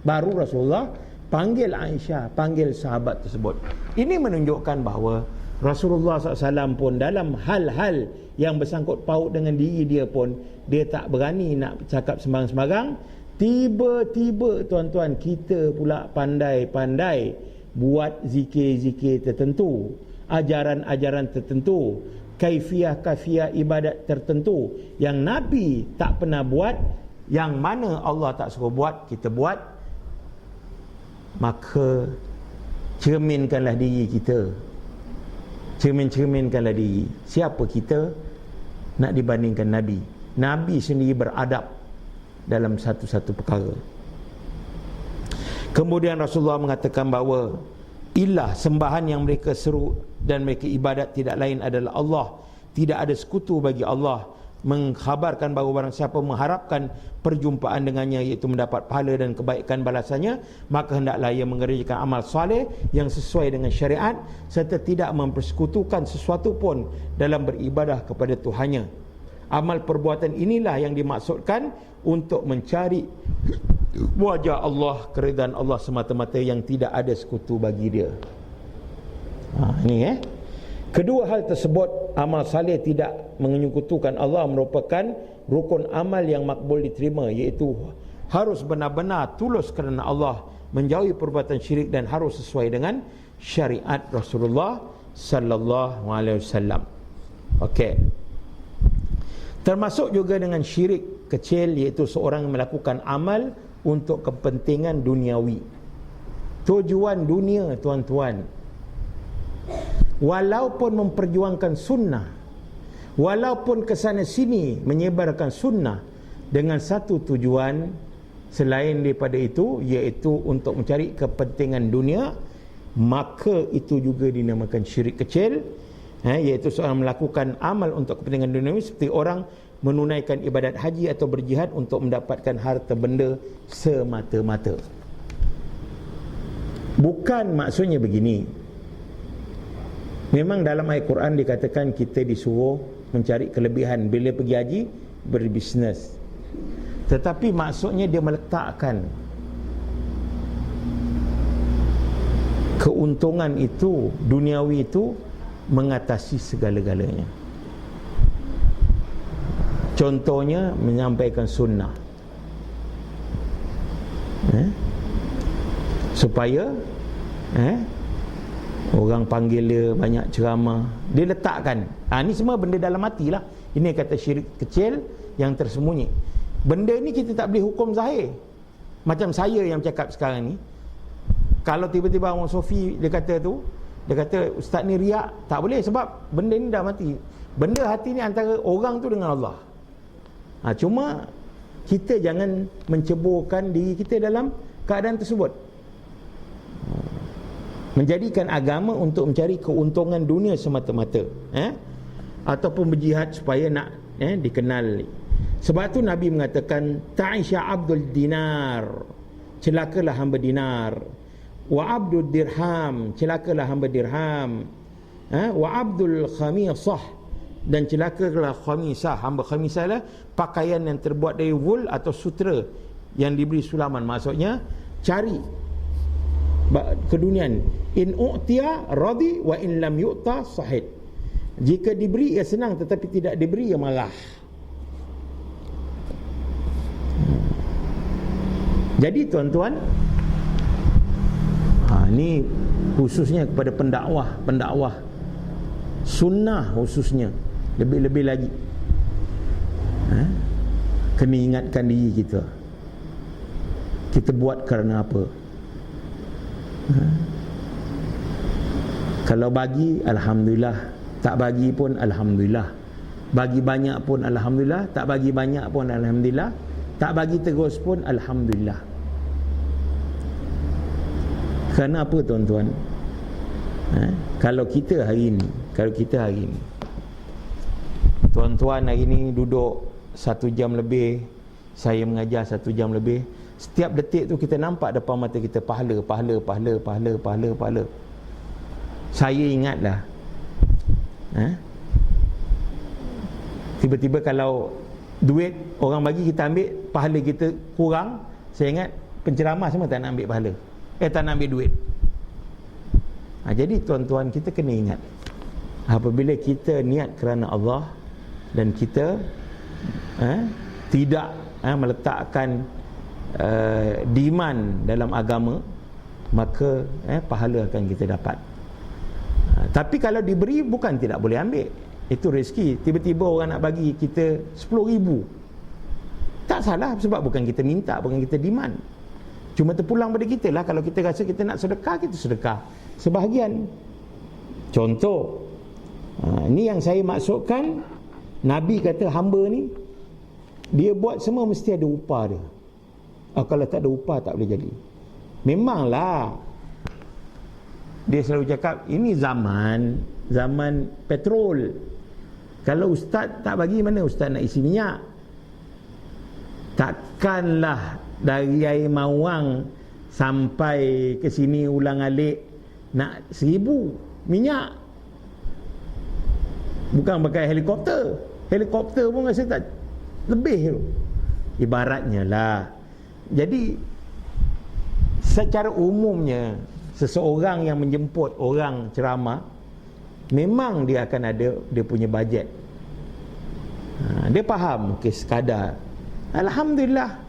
baru Rasulullah panggil Aisyah, panggil sahabat tersebut. Ini menunjukkan bahawa Rasulullah SAW pun dalam hal-hal yang bersangkut paut dengan diri dia pun, dia tak berani nak cakap sembarang-sembarang. Tiba-tiba, tuan-tuan, kita pula pandai-pandai buat zikir-zikir tertentu, ajaran-ajaran tertentu, kaifiah-kaifiah ibadat tertentu yang Nabi tak pernah buat, yang mana Allah tak suruh buat, kita buat. Maka cerminkanlah diri kita, cerminkanlah diri. Siapa kita nak dibandingkan Nabi? Nabi sendiri beradab dalam satu-satu perkara. Kemudian Rasulullah mengatakan bahawa ilah, sembahan yang mereka seru dan mereka ibadat tidak lain adalah Allah. Tidak ada sekutu bagi Allah. Mengkhabarkan bahawa barang siapa mengharapkan perjumpaan dengannya, iaitu mendapat pahala dan kebaikan balasannya, maka hendaklah ia mengerjakan amal soleh yang sesuai dengan syariat, serta tidak mempersekutukan sesuatu pun dalam beribadah kepada Tuhannya. Amal perbuatan inilah yang dimaksudkan untuk mencari wajah Allah, keridaan Allah semata-mata, yang tidak ada sekutu bagi dia. Ini kedua hal tersebut, amal saleh tidak menyekutukan Allah, merupakan rukun amal yang makbul diterima, iaitu harus benar-benar tulus kerana Allah, menjauhi perbuatan syirik, dan harus sesuai dengan syariat Rasulullah sallallahu alaihi wasallam. Okey. Termasuk juga dengan syirik kecil, iaitu seorang melakukan amal untuk kepentingan duniawi, tujuan dunia, tuan-tuan. Walaupun memperjuangkan sunnah, walaupun kesana sini menyebarkan sunnah, dengan satu tujuan selain daripada itu, iaitu untuk mencari kepentingan dunia, maka itu juga dinamakan syirik kecil. Iaitu seorang melakukan amal untuk kepentingan duniawi, seperti orang menunaikan ibadat haji atau berjihad untuk mendapatkan harta benda semata-mata. Bukan maksudnya begini. Memang dalam ayat Quran dikatakan kita disuruh mencari kelebihan bila pergi haji, berbisnes. Tetapi maksudnya dia meletakkan keuntungan itu, duniawi itu, mengatasi segala-galanya. Contohnya menyampaikan sunnah, supaya orang panggil dia banyak ceramah, dia letakkan. Ni semua benda dalam hati lah. Ini kata syirik kecil yang tersembunyi. Benda ni kita tak boleh hukum zahir. Macam saya yang cakap sekarang ni, kalau tiba-tiba orang Sofi dia kata tu, dia kata ustaz ni riak, tak boleh, sebab benda ni dah mati. Benda hati ni antara orang tu dengan Allah. Cuma kita jangan menceburkan diri kita dalam keadaan tersebut, menjadikan agama untuk mencari keuntungan dunia semata-mata, ataupun berjihad supaya nak dikenal. Sebab tu Nabi mengatakan ta'isha abdul dinar, celakalah hamba dinar, wa abdul dirham, celakalah hamba dirham, wa abdul khamisah, dan celakalah khamisah. Hamba khamisah lah pakaian yang terbuat dari wool atau sutera yang diberi sulaman. Maksudnya cari keduniaan. In u'tiya radi wa in lam yu'ta sahid. Jika diberi ia senang, tetapi tidak diberi ia marah. Jadi tuan-tuan, ni khususnya kepada pendakwah sunnah, khususnya lebih-lebih lagi, kena ingatkan diri kita buat kerana apa. Kalau bagi, alhamdulillah. Tak bagi pun alhamdulillah. Bagi banyak pun alhamdulillah. Tak bagi banyak pun alhamdulillah. Tak bagi terus pun alhamdulillah. Kerana apa tuan-tuan? Kalau kita hari ni, tuan-tuan hari ni duduk 1 jam lebih, saya mengajar 1 jam lebih, setiap detik tu kita nampak depan mata kita pahala. Saya ingatlah, tiba-tiba kalau duit orang bagi kita ambil, pahala kita kurang. Saya ingat penceramah semua tak nak ambil pahala, tak nak ambil duit. Jadi tuan-tuan, kita kena ingat, apabila kita niat kerana Allah dan kita tidak meletakkan demand dalam agama, maka pahala akan kita dapat. Tapi kalau diberi, bukan tidak boleh ambil. Itu rezeki. Tiba-tiba orang nak bagi kita 10,000, tak salah, sebab bukan kita minta, bukan kita demand. Cuma terpulang pada kita lah. Kalau kita rasa kita nak sedekah, kita sedekah sebahagian. Contoh, ni yang saya maksudkan, Nabi kata hamba ni, dia buat semua mesti ada upah dia. Kalau tak ada upah, tak boleh jadi. Memanglah, dia selalu cakap, ini zaman petrol. Kalau ustaz tak bagi, mana ustaz nak isi minyak? Takkanlah dari air Mawang sampai ke sini ulang alik nak 1,000 minyak. Bukan pakai helikopter pun rasa tak lebih tu. Ibaratnya lah. Jadi secara umumnya, seseorang yang menjemput orang ceramah, memang dia akan ada dia punya bajet. Dia faham, okey, sekadar, alhamdulillah.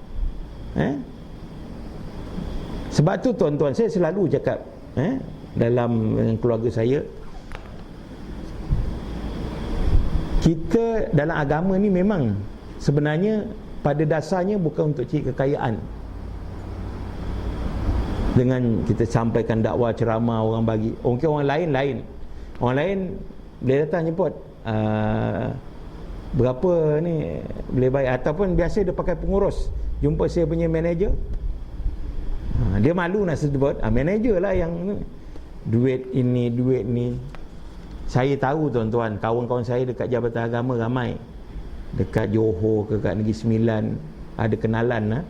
Sebab tu tuan-tuan, saya selalu cakap dalam keluarga saya, kita dalam agama ni memang sebenarnya pada dasarnya bukan untuk cari kekayaan. Dengan kita sampaikan dakwah, ceramah, orang bagi, orang lain boleh datang jemput, berapa ni boleh bayar, ataupun biasa dia pakai pengurus, jumpa saya punya manager, dia malu nak sebut manager lah yang duit ni. Saya tahu tuan-tuan, kawan-kawan saya dekat Jabatan Agama ramai, dekat Johor ke kat Negeri Sembilan ada kenalan lah.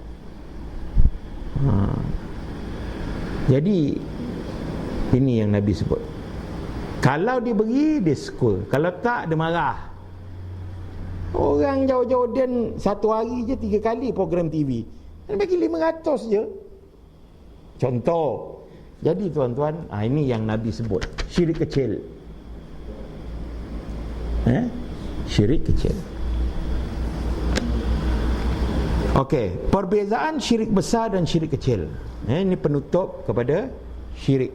Jadi ini yang Nabi sebut, kalau diberi dia syukur, kalau tak dia marah. Orang jauh-jauh dan satu hari je 3 kali program TV, dia bagi 500 je, contoh. Jadi tuan-tuan, ini yang Nabi sebut syirik kecil. Syirik kecil. Okey, perbezaan syirik besar dan syirik kecil. Ini penutup kepada syirik.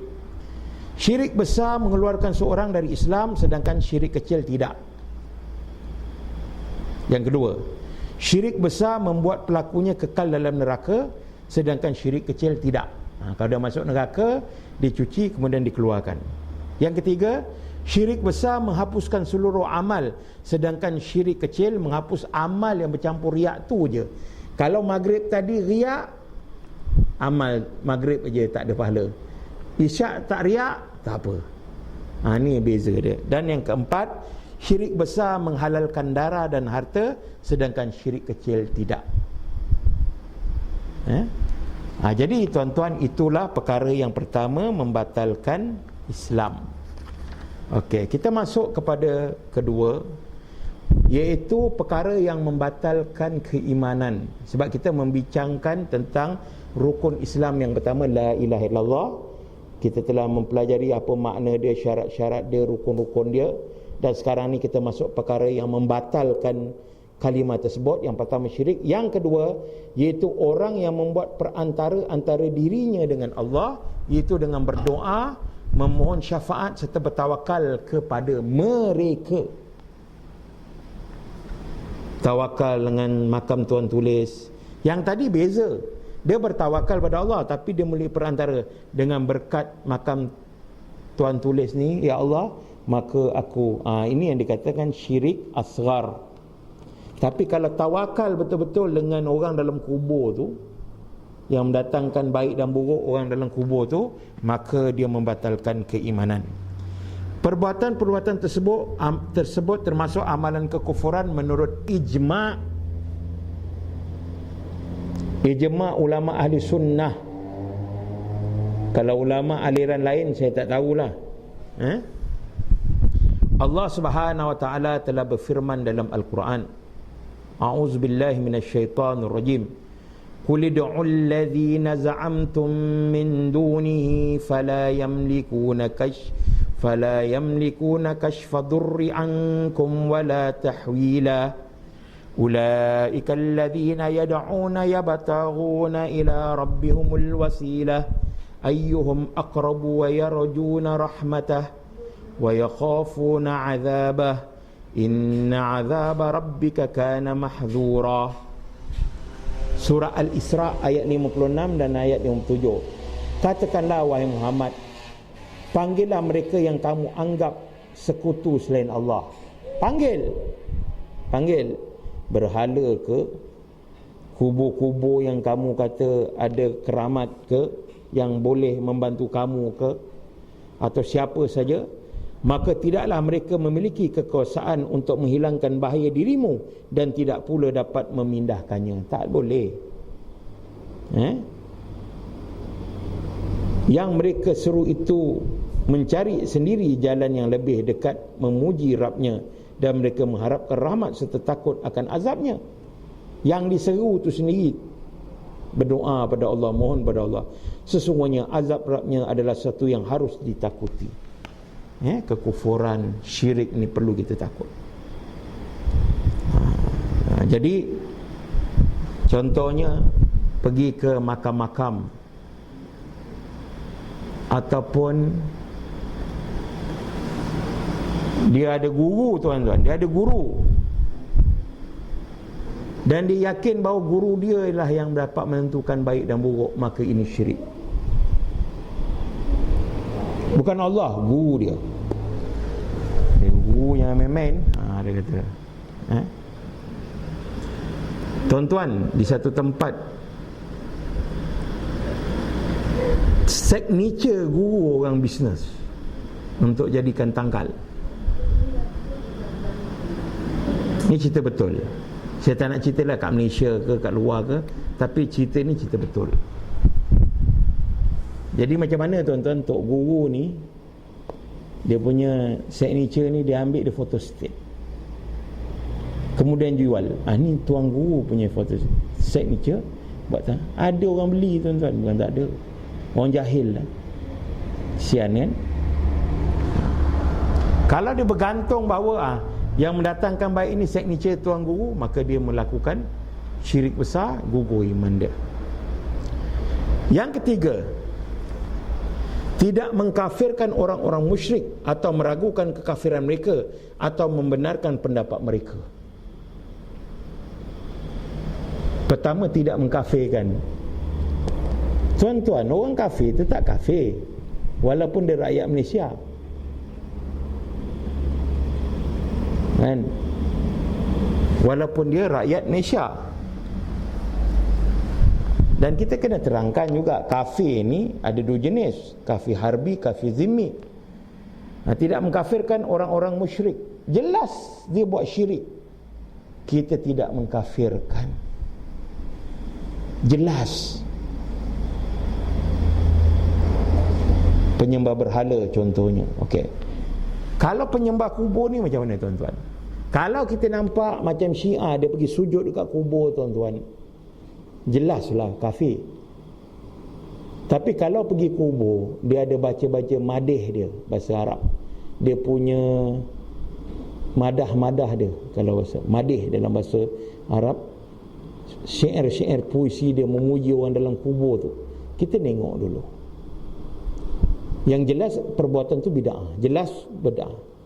Syirik besar mengeluarkan seorang dari Islam, sedangkan syirik kecil tidak. Yang kedua, syirik besar membuat pelakunya kekal dalam neraka, sedangkan syirik kecil tidak. Kalau dia masuk neraka, dicuci kemudian dikeluarkan. Yang ketiga, syirik besar menghapuskan seluruh amal, sedangkan syirik kecil menghapus amal yang bercampur riak tu je. Kalau maghrib tadi riak, amal maghrib aja tak ada pahala. Isyak tak riak, tak apa. Ni beza dia. Dan yang keempat, syirik besar menghalalkan darah dan harta, sedangkan syirik kecil tidak. Jadi tuan-tuan, itulah perkara yang pertama membatalkan Islam. Okey, kita masuk kepada kedua. iaitu perkara yang membatalkan keimanan. Sebab kita membincangkan tentang rukun Islam yang pertama, la ilaha illallah. Kita telah mempelajari apa makna dia, syarat-syarat dia, rukun-rukun dia. Dan sekarang ni kita masuk perkara yang membatalkan kalimah tersebut. Yang pertama syirik. Yang kedua, iaitu orang yang membuat perantara antara dirinya dengan Allah, iaitu dengan berdoa, memohon syafaat serta bertawakal kepada mereka. Tawakal dengan makam tuan tulis. Yang tadi beza. Dia bertawakal pada Allah, tapi dia memilih perantara. Dengan berkat makam tuan tulis ni, ya Allah, maka aku, ini yang dikatakan syirik asghar. Tapi kalau tawakal betul-betul dengan orang dalam kubur tu, yang mendatangkan baik dan buruk orang dalam kubur tu, maka dia membatalkan keimanan. Perbuatan-perbuatan tersebut termasuk amalan kekufuran menurut ijma' ulama ahli sunnah. Kalau ulama aliran lain saya tak tahulah. Allah Subhanahu wa taala telah berfirman dalam Al-Quran, a'udzubillahi minasyaitonir rajim, qul ud'u alladhina za'amtum min dunihi fala yamlikuna kashfa dhurri ankum wala tahwila ulaika alladhina yad'una yabtaghuna ila rabbihimul wasilah ayyuhum aqrabu wa yarjuna rahmatah wa yakhafuna 'adzabah inna 'adzaba rabbika kana mahdhura. Surah Al-Isra ayat 56 dan ayat 57. Katakanlah wahai Muhammad, panggillah mereka yang kamu anggap sekutu selain Allah. Panggil berhala ke, kubur-kubur yang kamu kata ada keramat ke, yang boleh membantu kamu ke, atau siapa saja, maka tidaklah mereka memiliki kekuasaan untuk menghilangkan bahaya dirimu dan tidak pula dapat memindahkannya. Tak boleh. Yang mereka seru itu mencari sendiri jalan yang lebih dekat memuji Rabb-Nya, dan mereka mengharapkan rahmat serta takut akan azabnya. Yang diseru itu sendiri berdoa pada Allah, mohon pada Allah. Sesungguhnya azab Rabb-Nya adalah satu yang harus ditakuti. Kekufuran, syirik ni perlu kita takut. Jadi contohnya pergi ke makam-makam ataupun dia ada guru, tuan-tuan, dia ada guru dan dia yakin bahawa guru dia ialah yang dapat menentukan baik dan buruk, maka ini syirik. Bukan Allah, guru dia. Guru yang main-main, dia kata. Tuan-tuan, di satu tempat signature guru orang bisnes untuk jadikan tangkal. Ini cerita betul. Saya tak nak cerita lah kat Malaysia ke kat luar ke, tapi cerita ni cerita betul. Jadi macam mana tuan-tuan, Tok Guru ni, dia punya signature ni dia ambil, dia photostat, kemudian jual. Ni Tuan Guru punya foto signature, buat tak? Ada orang beli, tuan-tuan, bukan tak ada. Orang jahil lah. Sian kan? Kalau dia bergantung bahawa yang mendatangkan baik ini signature Tuan Guru, maka dia melakukan syirik besar, gugur iman dia. Yang ketiga, tidak mengkafirkan orang-orang musyrik atau meragukan kekafiran mereka atau membenarkan pendapat mereka. Pertama, tidak mengkafirkan. Tuan-tuan, orang kafir tetap kafir walaupun dia rakyat Malaysia, kan? Walaupun dia rakyat Malaysia. Dan kita kena terangkan juga, kafir ni ada dua jenis, kafir harbi, kafir zimmi. Tidak mengkafirkan orang-orang musyrik, jelas dia buat syirik, kita tidak mengkafirkan, jelas. Penyembah berhala contohnya. Okey. Kalau penyembah kubur ni macam mana, tuan-tuan? Kalau kita nampak macam Syiah dia pergi sujud dekat kubur, tuan-tuan, jelaslah kafir. Tapi kalau pergi kubur, dia ada baca-baca madih dia, bahasa Arab. Dia punya madah-madah dia, kalau bahasa madih dalam bahasa Arab, syair-syair puisi dia memuji orang dalam kubur tu. Kita tengok dulu. Yang jelas perbuatan tu bid'ah, jelas bid'ah.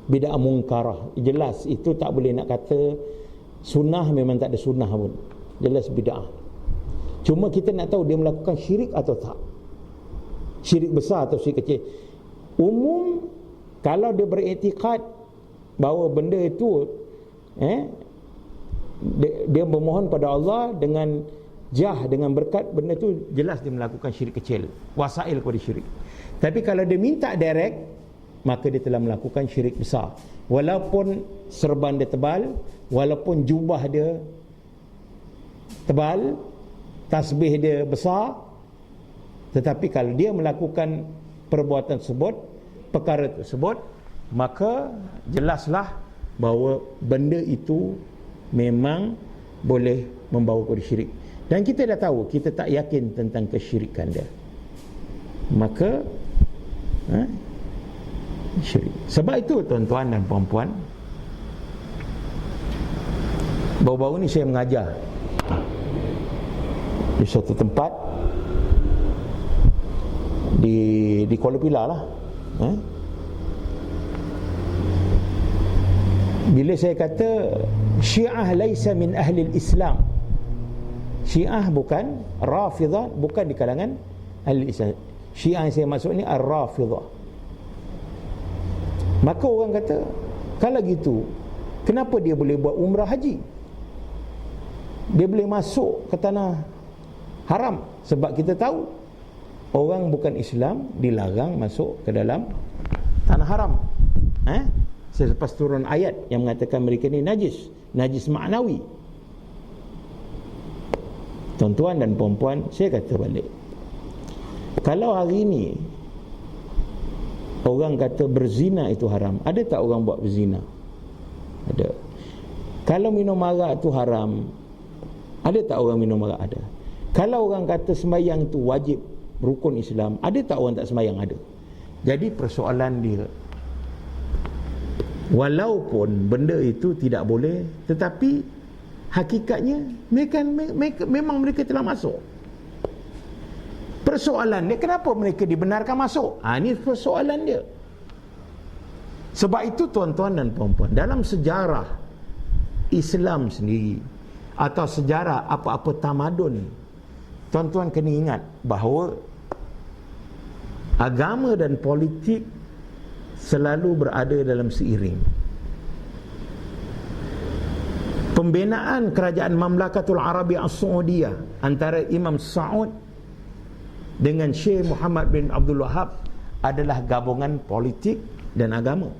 Bid'ah mungkarah, jelas itu tak boleh nak kata sunnah, memang tak ada sunnah pun. Jelas bid'ah. Cuma kita nak tahu dia melakukan syirik atau tak. Syirik besar atau syirik kecil. Umum kalau dia beriktikad bahawa benda itu dia memohon pada Allah dengan jah, dengan berkat, benda tu jelas dia melakukan syirik kecil, wasail kepada syirik. Tapi kalau dia minta direct, maka dia telah melakukan syirik besar. Walaupun serban dia tebal, walaupun jubah dia tebal, tasbih dia besar, tetapi kalau dia melakukan perbuatan tersebut, perkara tersebut, maka jelaslah bahawa benda itu memang boleh membawa kepada syirik. Dan kita dah tahu, kita tak yakin tentang kesyirikan dia, maka syirik. Sebab itu tuan-tuan dan puan-puan, baru-baru ni saya mengajar di suatu tempat di Kuala Pilah lah. Bila saya kata Syiah laisa min ahli Islam, Syiah bukan, Rafidah bukan di kalangan ahli Islam. Syiah yang saya maksud ni Ar-Rafidah. Maka orang kata, kalau gitu, kenapa dia boleh buat umrah haji? Dia boleh masuk ke tanah haram. Sebab kita tahu orang bukan Islam dilarang masuk ke dalam tanah haram. Selepas turun ayat yang mengatakan mereka ni najis, najis maknawi. Tuan-tuan dan puan-puan, saya kata balik, kalau hari ini orang kata berzina itu haram, ada tak orang buat berzina? Ada. Kalau minum arak itu haram, ada tak orang minum arak? Ada. Kalau orang kata sembahyang itu wajib rukun Islam, ada tak orang tak sembahyang? Ada. Jadi persoalan dia, walaupun benda itu tidak boleh, tetapi hakikatnya memang mereka telah masuk. Persoalan dia, kenapa mereka dibenarkan masuk? Ini persoalan dia. Sebab itu tuan-tuan dan puan-puan, dalam sejarah Islam sendiri atau sejarah apa-apa tamadun, tuan-tuan kena ingat bahawa agama dan politik selalu berada dalam seiring. Pembinaan kerajaan Mamlakatul Arabiah As-Saudiyah antara Imam Saud dengan Syekh Muhammad bin Abdul Wahab adalah gabungan politik dan agama.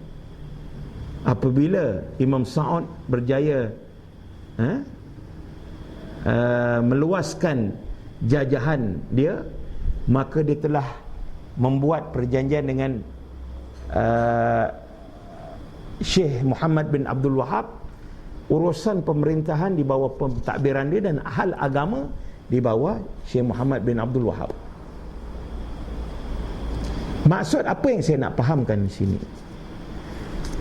Apabila Imam Saud berjaya meluaskan jajahan dia, maka dia telah membuat perjanjian dengan Syekh Muhammad bin Abdul Wahab. Urusan pemerintahan di bawah pentadbiran dia dan hal agama di bawah Syekh Muhammad bin Abdul Wahab. Maksud apa yang saya nak fahamkan di sini?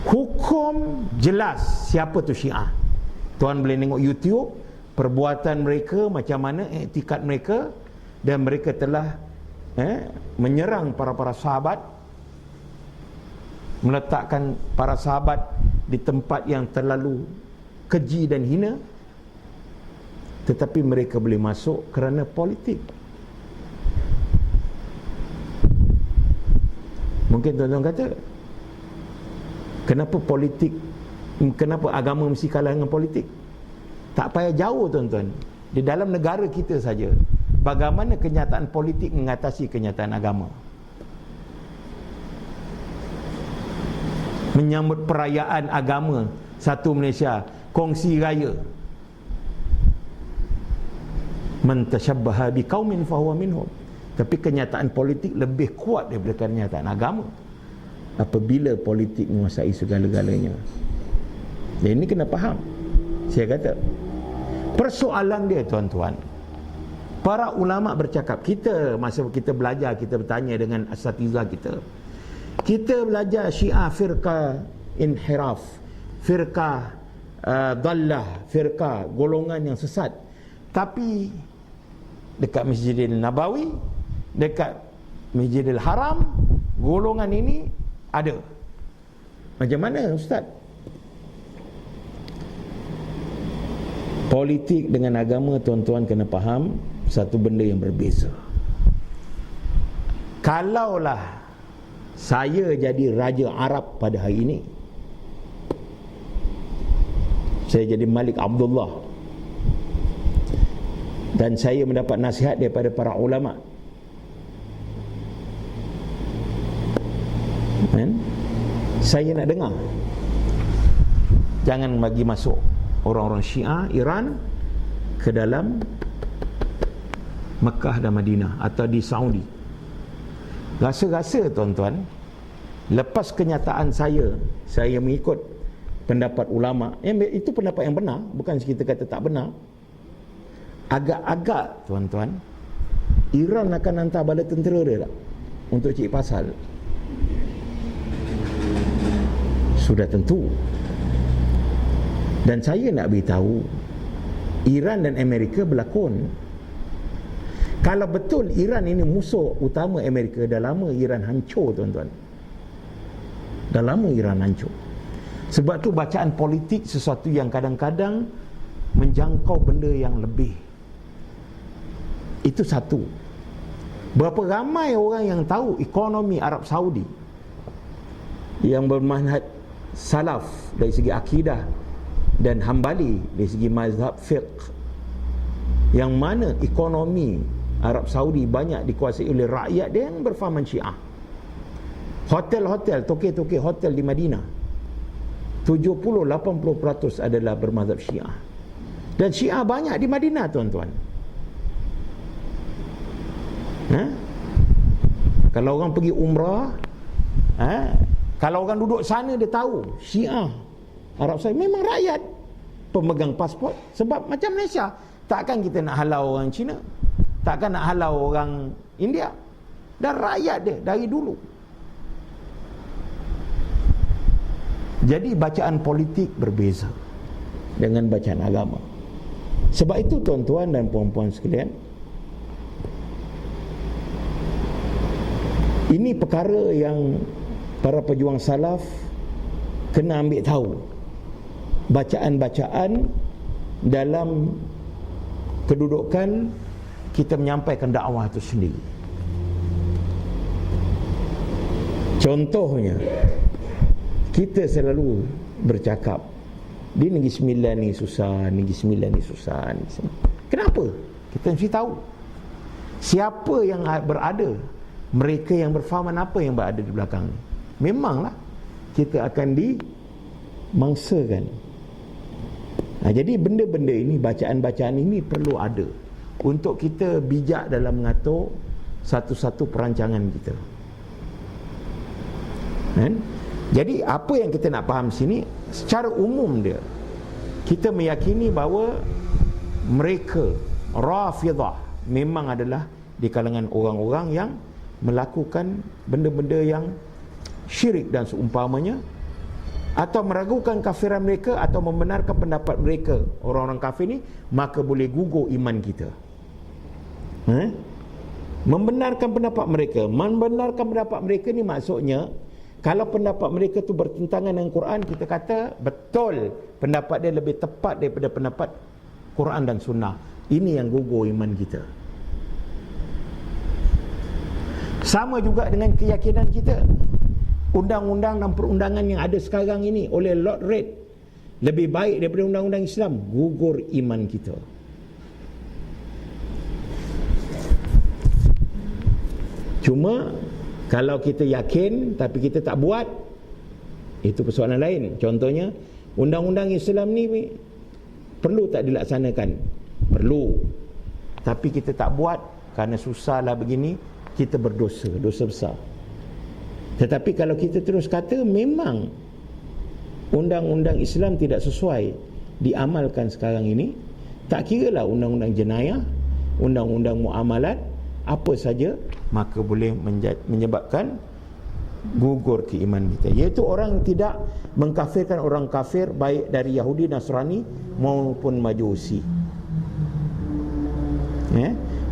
Hukum jelas siapa tu Syiah. Tuan boleh tengok YouTube perbuatan mereka, macam mana iktikad mereka, dan mereka telah menyerang para sahabat, meletakkan para sahabat di tempat yang terlalu keji dan hina, tetapi mereka boleh masuk kerana politik. Mungkin tuan-tuan kata, kenapa politik, kenapa agama mesti kalah dengan politik? Tak payah jauh tuan-tuan, di dalam negara kita saja, bagaimana kenyataan politik mengatasi kenyataan agama. Menyambut perayaan agama satu Malaysia, kongsi raya, man tashabbaha biqaumin fahuwa minhum. Tapi kenyataan politik lebih kuat daripada kenyataan agama apabila politik menguasai segala-galanya. Dan ini kena faham. Saya kata persoalan dia tuan-tuan, para ulama bercakap, kita masa kita belajar, kita bertanya dengan asatizah kita belajar Syiah firqah inhiraf, firqah dallah, firqah golongan yang sesat. Tapi dekat Masjidil Nabawi, dekat Masjidil Haram, golongan ini ada. Macam mana Ustaz? Politik dengan agama, tuan-tuan kena faham satu benda yang berbeza. Kalaulah saya jadi Raja Arab pada hari ini, saya jadi Malik Abdullah, dan saya mendapat nasihat daripada para ulama, saya nak dengar, jangan bagi masuk orang-orang Syiah Iran ke dalam Mekah dan Madinah atau di Saudi. Rasa-rasa tuan-tuan, lepas kenyataan saya mengikut pendapat ulama, itu pendapat yang benar, bukan kita kata tak benar. Agak-agak tuan-tuan, Iran akan hantar bala tentera dia tak untuk cik pasal. Sudah tentu. Dan saya nak beritahu, Iran dan Amerika berlakon. Kalau betul Iran ini musuh utama Amerika, dah lama Iran hancur tuan-tuan. Dah lama Iran hancur. Sebab tu bacaan politik sesuatu yang kadang-kadang menjangkau benda yang lebih. Itu satu. Berapa ramai orang yang tahu ekonomi Arab Saudi yang bermanhaj salaf dari segi akidah dan Hambali dari segi mazhab fiqh, yang mana ekonomi Arab Saudi banyak dikuasai oleh rakyat dia yang berfahaman Syiah. Hotel-hotel, toke-toke hotel di Madinah 70-80% adalah bermazhab Syiah. Dan Syiah banyak di Madinah tuan-tuan. Kalau orang pergi umrah, kalau orang duduk sana dia tahu Syiah Arab Saudi memang rakyat pemegang pasport. Sebab macam Malaysia, takkan kita nak halau orang Cina, takkan nak halau orang India. Dan rakyat dia dari dulu. Jadi bacaan politik berbeza dengan bacaan agama. Sebab itu tuan-tuan dan puan-puan sekalian, ini perkara yang para pejuang salaf kena ambil tahu. Bacaan-bacaan dalam kedudukan kita menyampaikan dakwah itu sendiri. Contohnya, kita selalu bercakap di Negeri Sembilan ni susah, Negeri Sembilan ni susah. Kenapa? Kita mesti tahu siapa yang berada, mereka yang berfahaman apa yang berada di belakang ni. Memanglah kita akan dimangsakan. Jadi benda-benda ini, bacaan-bacaan ini perlu ada untuk kita bijak dalam mengatur satu-satu perancangan kita. Jadi apa yang kita nak faham sini, secara umum dia, kita meyakini bahawa mereka Rafidah memang adalah di kalangan orang-orang yang melakukan benda-benda yang syirik dan seumpamanya, atau meragukan kafiran mereka atau membenarkan pendapat mereka, orang-orang kafir ni, maka boleh gugur iman kita. Membenarkan pendapat mereka, ni maksudnya kalau pendapat mereka tu bertentangan dengan Quran, kita kata betul pendapat dia lebih tepat daripada pendapat Quran dan Sunnah. Ini yang gugur iman kita. Sama juga dengan keyakinan kita. Undang-undang dan perundangan yang ada sekarang ini oleh Lord Reid lebih baik daripada undang-undang Islam, gugur iman kita. Cuma kalau kita yakin tapi kita tak buat, itu persoalan lain. Contohnya, undang-undang Islam ni perlu tak dilaksanakan? Perlu. Tapi kita tak buat kerana susahlah begini, kita berdosa, dosa besar. Tetapi kalau kita terus kata memang undang-undang Islam tidak sesuai diamalkan sekarang ini, tak kiralah undang-undang jenayah, undang-undang muamalat, apa saja, maka boleh menyebabkan gugur keimanan kita, iaitu orang tidak mengkafirkan orang kafir baik dari Yahudi, Nasrani maupun Majusi.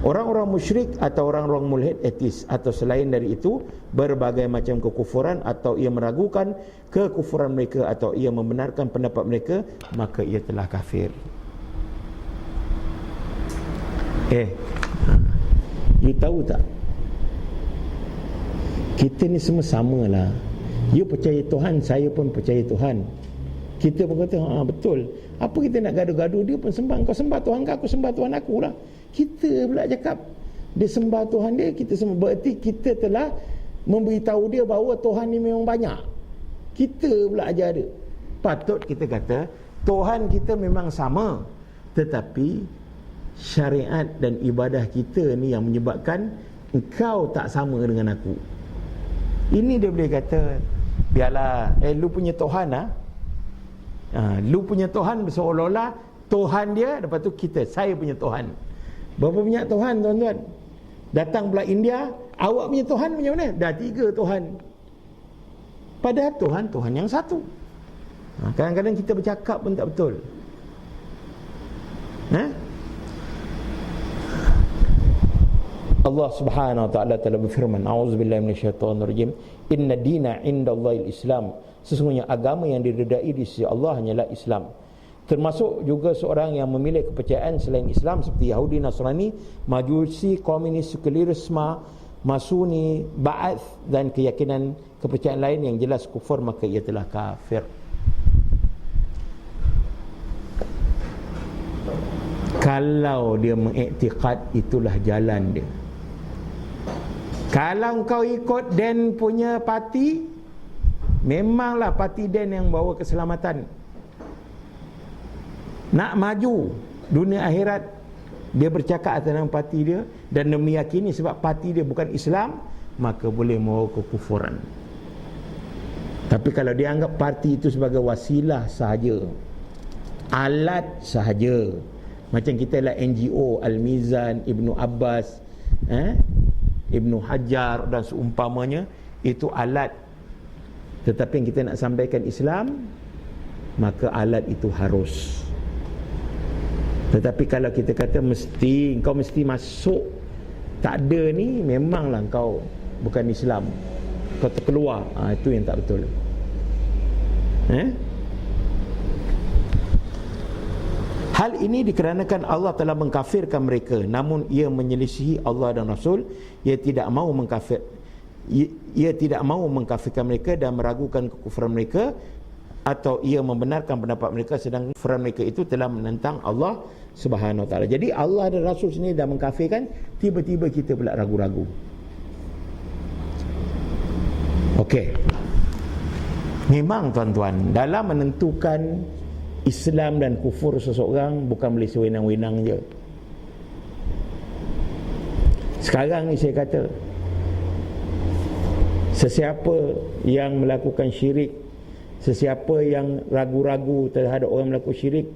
Orang-orang musyrik atau orang-orang mulhid, etis atau selain dari itu, berbagai macam kekufuran atau ia meragukan kekufuran mereka atau ia membenarkan pendapat mereka, maka ia telah kafir. You tahu tak, kita ni semua sama lah. You percaya Tuhan, saya pun percaya Tuhan. Kita pun kata betul. Apa kita nak gaduh-gaduh? Dia pun sembah, kau sembah Tuhan kau, aku sembah Tuhan aku lah. Kita pula cakap dia sembah Tuhan dia, kita sembah. Berarti kita telah memberitahu dia bahawa Tuhan ni memang banyak. Kita pula ajar dia. Patut kita kata Tuhan kita memang sama, tetapi syariat dan ibadah kita ni yang menyebabkan engkau tak sama dengan aku. Ini dia boleh kata, biarlah, lu punya Tuhan lah. Lu punya Tuhan seolah-olah Tuhan dia, lepas tu kita, saya punya Tuhan. Berapa banyak Tuhan tuan-tuan? Datang pula India, awak punya Tuhan macam mana? Dah 3 Tuhan. Padahal Tuhan yang satu. Kadang-kadang kita bercakap pun tak betul. Allah Subhanahu wa taala telah berfirman, a'udzubillahi minasyaitonirrajim, inna dina 'indallahil Islam. Sesungguhnya agama yang diredai di sisi Allah hanyalah Islam. Termasuk juga seorang yang memilih kepercayaan selain Islam seperti Yahudi, Nasrani, Majusi, Komunis, Sekularisme, Masuni, Ba'ath dan keyakinan kepercayaan lain yang jelas kufur, maka ia telah kafir. Kalau dia mengiktikad itulah jalan dia. Kalau kau ikut Dan punya parti, memanglah parti Dan yang bawa keselamatan. Nak maju dunia akhirat, dia bercakap atas nama parti dia dan dia meyakini sebab parti dia bukan Islam, maka boleh membawa kekufuran. Tapi kalau dia anggap parti itu sebagai wasilah sahaja, alat sahaja, macam kita lah NGO Al-Mizan, Ibnu Abbas, Ibnu Hajar dan seumpamanya, itu alat. Tetapi yang kita nak sampaikan Islam, maka alat itu harus. Tetapi kalau kita kata kau mesti masuk, tak ada ni, memanglah kau bukan Islam, kau terkeluar. Itu yang tak betul. Hal ini dikarenakan Allah telah mengkafirkan mereka, namun ia menyelisihi Allah dan Rasul. Ia tidak mahu mengkafirkan mereka dan meragukan kekufuran mereka, atau ia membenarkan pendapat mereka, sedang kekufuran mereka itu telah menentang Allah Subhanahu wa taala. Jadi Allah dan Rasul sendiri dah mengkafirkan, tiba-tiba kita pula ragu-ragu. Okey. Memang tuan-tuan, dalam menentukan Islam dan kufur seseorang bukan boleh sewenang-wenang je. Sekarang ni saya kata, sesiapa yang melakukan syirik, sesiapa yang ragu-ragu terhadap orang melakukan syirik,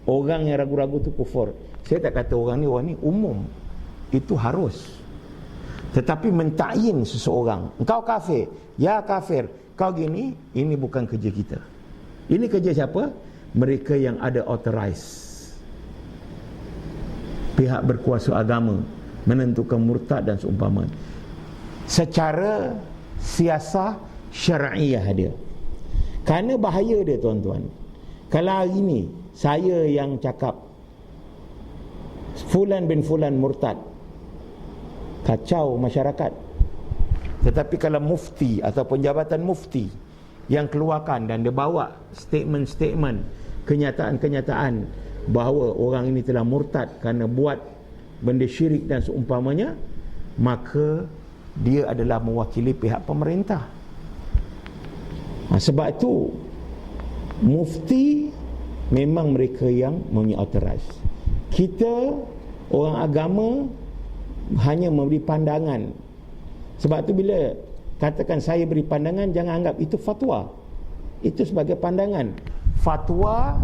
orang yang ragu-ragu tu kufur. Saya tak kata orang ni umum. Itu harus. Tetapi mentakyin seseorang, engkau kafir, ya kafir, kau gini, ini bukan kerja kita. Ini kerja siapa? Mereka yang ada authorized, pihak berkuasa agama, menentukan murtad dan seumpama, secara siasah syar'iyah dia. Kerana bahaya dia tuan-tuan, kalau hari ni saya yang cakap Fulan bin Fulan murtad, kacau masyarakat. Tetapi kalau mufti ataupun jabatan mufti yang keluarkan dan dia bawa statement-statement, kenyataan-kenyataan bahawa orang ini telah murtad kerana buat benda syirik dan seumpamanya, maka dia adalah mewakili pihak pemerintah. Sebab itu mufti memang mereka yang mempunyai authorized. Kita orang agama hanya memberi pandangan. Sebab tu bila katakan saya beri pandangan, jangan anggap itu fatwa. Itu sebagai pandangan. Fatwa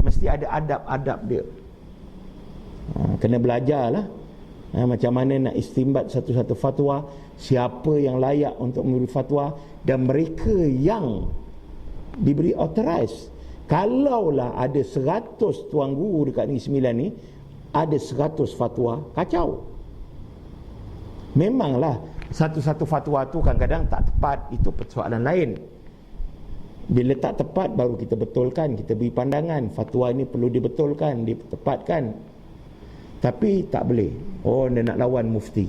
mesti ada adab-adab dia. Kena belajar lah. Macam mana nak istimbat satu-satu fatwa, siapa yang layak untuk memberi fatwa, dan mereka yang diberi authorize. Kalaulah ada 100 tuan guru dekat Negeri Sembilan ni, ada 100 fatwa, kacau. Memanglah satu-satu fatwa tu kadang-kadang tak tepat, itu persoalan lain. Bila tak tepat baru kita betulkan, kita beri pandangan, fatwa ini perlu dibetulkan, ditepatkan. Tapi tak boleh. Oh, dia nak lawan mufti.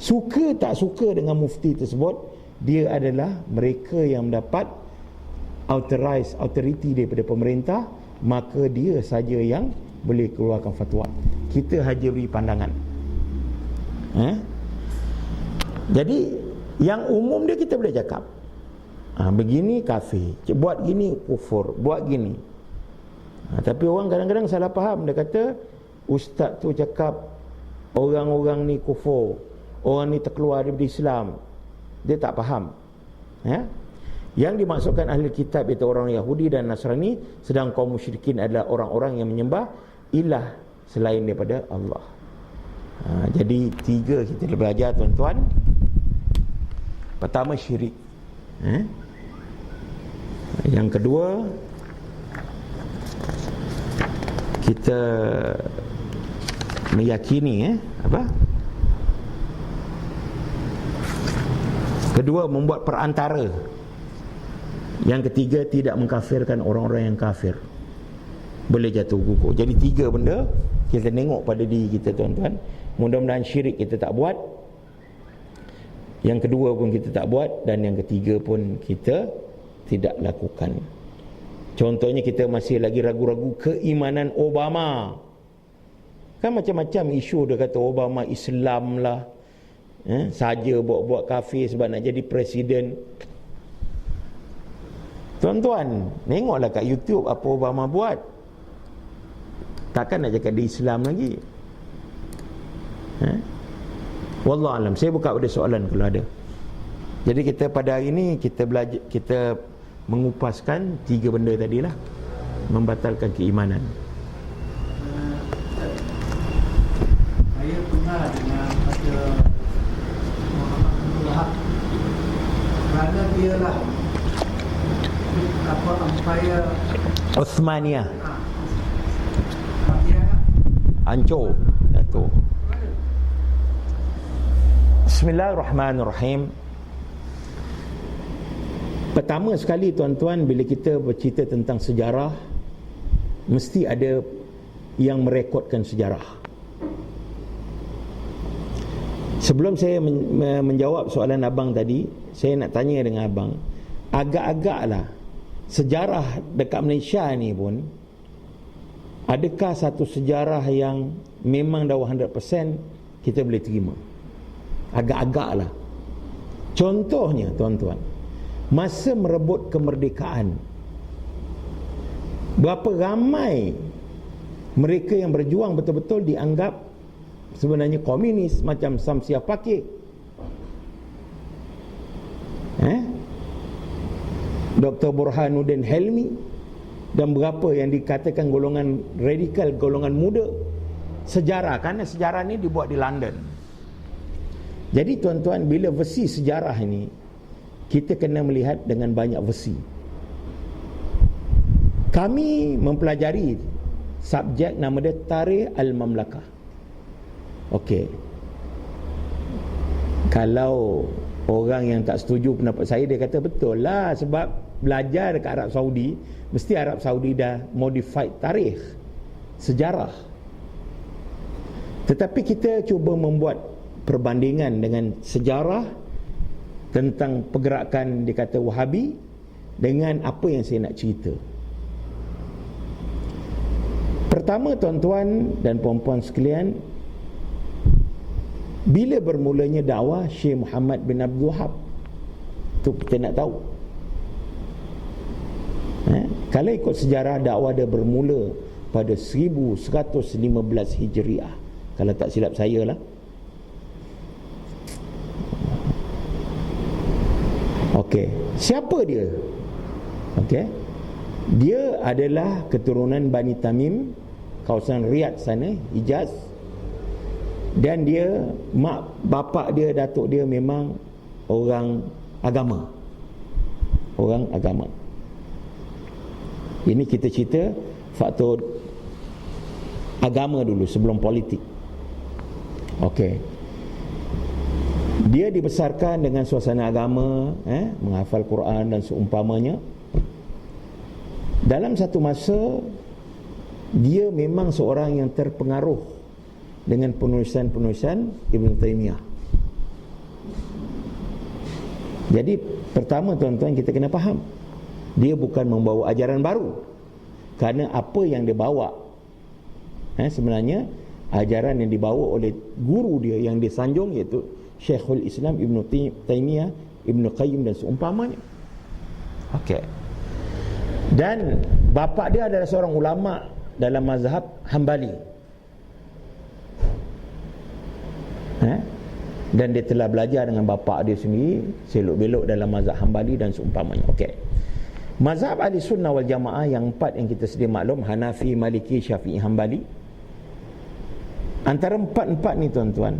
Suka tak suka dengan mufti tersebut, dia adalah mereka yang mendapat authority daripada pemerintah, maka dia saja yang boleh keluarkan fatwa. Kita hanya beri pandangan. Jadi yang umum dia kita boleh cakap, begini kafir, buat gini kufur, buat gini. Tapi orang kadang-kadang salah faham. Dia kata ustaz tu cakap orang-orang ni kufur, orang ni terkeluar daripada Islam. Dia tak faham. Yang dimaksudkan ahli kitab itu orang Yahudi dan Nasrani, sedang kaum musyrikin adalah orang-orang yang menyembah ilah selain daripada Allah. Jadi 3 kita belajar tuan-tuan. Pertama syirik. Yang kedua, kita meyakini kedua, membuat perantara. Yang ketiga, tidak mengkafirkan orang-orang yang kafir, boleh jatuh gugur. Jadi 3 benda kita tengok pada diri kita tuan-tuan. Mudah-mudahan syirik kita tak buat, yang kedua pun kita tak buat, dan yang ketiga pun kita tidak lakukan. Contohnya kita masih lagi ragu-ragu keimanan Obama. Kan macam-macam isu, dia kata Obama Islam lah, saja buat-buat kafir sebab nak jadi presiden. Tuan-tuan, tengoklah kat YouTube apa Obama buat. Takkan nak cakap dia Islam lagi. Wallahualam. Saya buka pada soalan kalau ada. Jadi kita pada hari ini kita belajar, kita mengupaskan 3 benda tadilah, membatalkan keimanan. Saya pernah dengan pada Muhammad bin Wahab, kerana dia lah empire Uthmaniyah dia hancur, jatuh. Bismillahirrahmanirrahim. Pertama sekali tuan-tuan, bila kita bercerita tentang sejarah, mesti ada yang merekodkan sejarah. Sebelum saya menjawab soalan abang tadi, saya nak tanya dengan abang, agak-agaklah sejarah dekat Malaysia ni pun, adakah satu sejarah yang memang dah 100% kita boleh terima? Agak-agaklah. Contohnya tuan-tuan, masa merebut kemerdekaan, berapa ramai mereka yang berjuang betul-betul dianggap sebenarnya komunis, macam Samsiah Pakir, Dr. Burhanuddin Helmi, dan berapa yang dikatakan golongan radikal, golongan muda. Sejarah, kerana sejarah ni dibuat di London. Jadi tuan-tuan, bila versi sejarah ini, kita kena melihat dengan banyak versi. Kami mempelajari subjek nama dia Tarikh Al-Mamlakah. Okey. Kalau orang yang tak setuju pendapat saya, dia kata betul lah, sebab belajar dekat Arab Saudi, mesti Arab Saudi dah modified tarikh, sejarah. Tetapi kita cuba membuat perbandingan dengan sejarah tentang pergerakan dikata Wahabi dengan apa yang saya nak cerita. Pertama tuan-tuan dan puan-puan sekalian, bila bermulanya dakwah Syekh Muhammad bin Abdul Wahab, tu kita nak tahu. Kalau ikut sejarah, dakwah dia bermula pada 1115 Hijriah, kalau tak silap saya lah. Okey, siapa dia? Okey. Dia adalah keturunan Bani Tamim, kawasan Riyadh sana, Hijaz. Dan dia, mak bapak dia, datuk dia memang orang agama. Orang agama. Ini kita cerita faktor agama dulu sebelum politik. Okey. Dia dibesarkan dengan suasana agama, menghafal Quran dan seumpamanya. Dalam satu masa dia memang seorang yang terpengaruh dengan penulisan-penulisan Ibn Taymiyah. Jadi pertama tuan-tuan, kita kena faham, dia bukan membawa ajaran baru. Kerana apa yang dia bawa sebenarnya ajaran yang dibawa oleh guru dia yang disanjung, iaitu Syekhul Islam Ibn Taymiyah, Ibn Qayyim dan seumpamanya. Okey. Dan bapa dia adalah seorang ulama dalam mazhab Hambali. Dan dia telah belajar dengan bapa dia sendiri selok-belok dalam mazhab Hambali dan seumpamanya. Okey. Mazhab Ahli Sunnah wal Jamaah yang 4 yang kita sedia maklum, Hanafi, Maliki, Syafi'i, Hambali. Antara 4-4 ni tuan-tuan,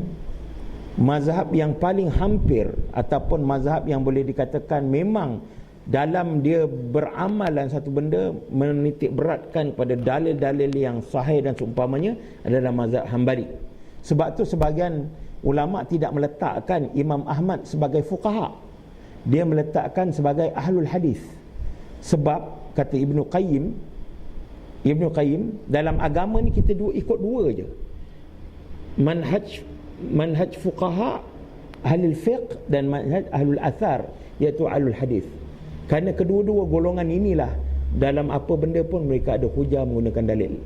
mazhab yang paling hampir ataupun mazhab yang boleh dikatakan memang dalam dia beramal dalam satu benda menitik beratkan kepada dalil-dalil yang sahih dan seumpamanya adalah mazhab Hambali. Sebab tu sebahagian ulama tidak meletakkan Imam Ahmad sebagai fuqaha, dia meletakkan sebagai ahlul hadis. Sebab kata Ibn Qayyim, dalam agama ni kita ikut dua je, manhaj fuqaha ahlul fiqh dan manhaj ahlul athar, iaitu ahlul hadis. Kerana kedua-dua golongan inilah dalam apa benda pun mereka ada hujah menggunakan dalil.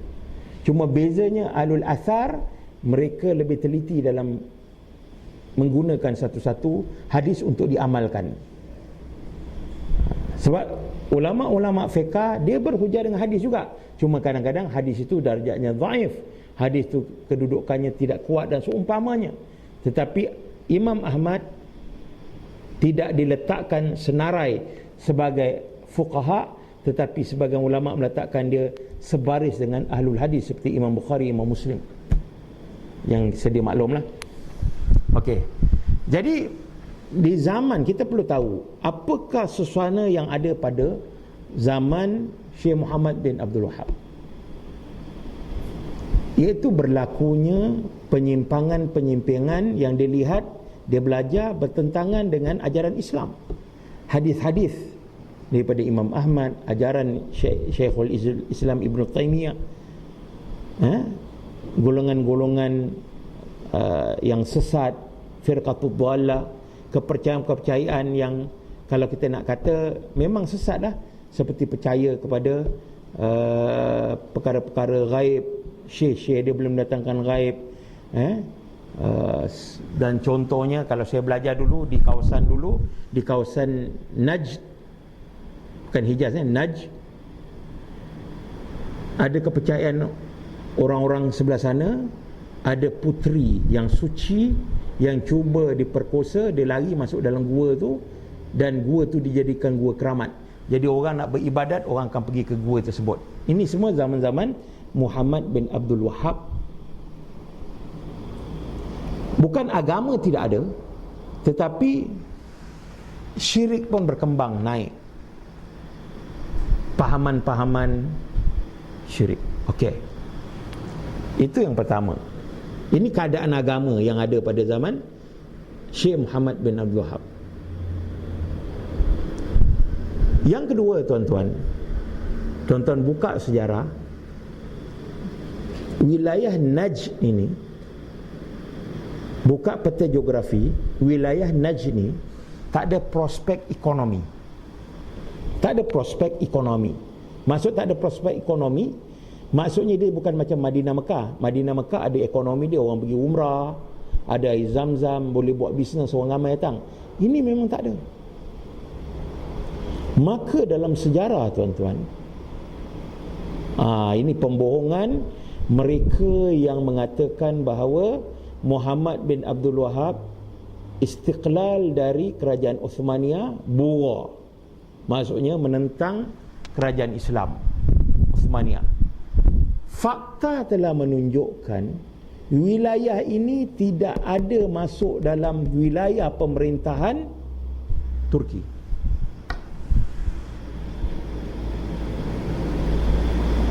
Cuma bezanya ahlul athar, mereka lebih teliti dalam menggunakan satu-satu hadis untuk diamalkan. Sebab ulama-ulama fiqh dia berhujah dengan hadis juga, cuma kadang-kadang hadis itu darjatnya dhaif, hadis itu kedudukannya tidak kuat dan seumpamanya. Tetapi Imam Ahmad tidak diletakkan senarai sebagai fuqaha, tetapi sebagian ulama meletakkan dia sebaris dengan ahlul hadis seperti Imam Bukhari, Imam Muslim, yang sedia maklumlah. Okey. Jadi di zaman kita perlu tahu apakah suasana yang ada pada zaman Syekh Muhammad bin Abdul Wahab, iaitu berlakunya penyimpangan-penyimpangan yang dilihat, dia belajar bertentangan dengan ajaran Islam. Hadis-hadis daripada Imam Ahmad, ajaran Syekhul Islam Ibn Taymiyah, golongan-golongan yang sesat, firqatul dhalah, kepercayaan-kepercayaan yang kalau kita nak kata memang sesat lah, seperti percaya kepada perkara-perkara ghaib, syekh-syekh dia belum datangkan ghaib, dan contohnya kalau saya belajar dulu di kawasan Najd, bukan Hijaz, Najd, ada kepercayaan orang-orang sebelah sana, ada puteri yang suci yang cuba diperkosa, dia lari masuk dalam gua tu, dan gua tu dijadikan gua keramat. Jadi orang nak beribadat, orang akan pergi ke gua tersebut. Ini semua zaman-zaman Muhammad bin Abdul Wahab. Bukan agama tidak ada, tetapi syirik pun berkembang, naik pahaman-pahaman syirik. Okey, itu yang pertama. Ini keadaan agama yang ada pada zaman Syekh Muhammad bin Abdul Wahab. Yang kedua tuan-tuan buka sejarah, wilayah Najd ini, buka peta geografi, wilayah Najd ini tak ada prospek ekonomi. Tak ada prospek ekonomi. Maksud tak ada prospek ekonomi, maksudnya dia bukan macam Madinah Mekah. Madinah Mekah ada ekonomi dia, orang pergi umrah, ada air Zam-Zam, boleh buat bisnes, orang ramai datang. Ini memang tak ada. Maka dalam sejarah tuan-tuan, ini pembohongan mereka yang mengatakan bahawa Muhammad bin Abdul Wahab istiqlal dari kerajaan Uthmaniyah, Bura. maksudnya menentang kerajaan Islam Uthmaniyah. Fakta telah menunjukkan wilayah ini tidak ada masuk dalam wilayah pemerintahan Turki.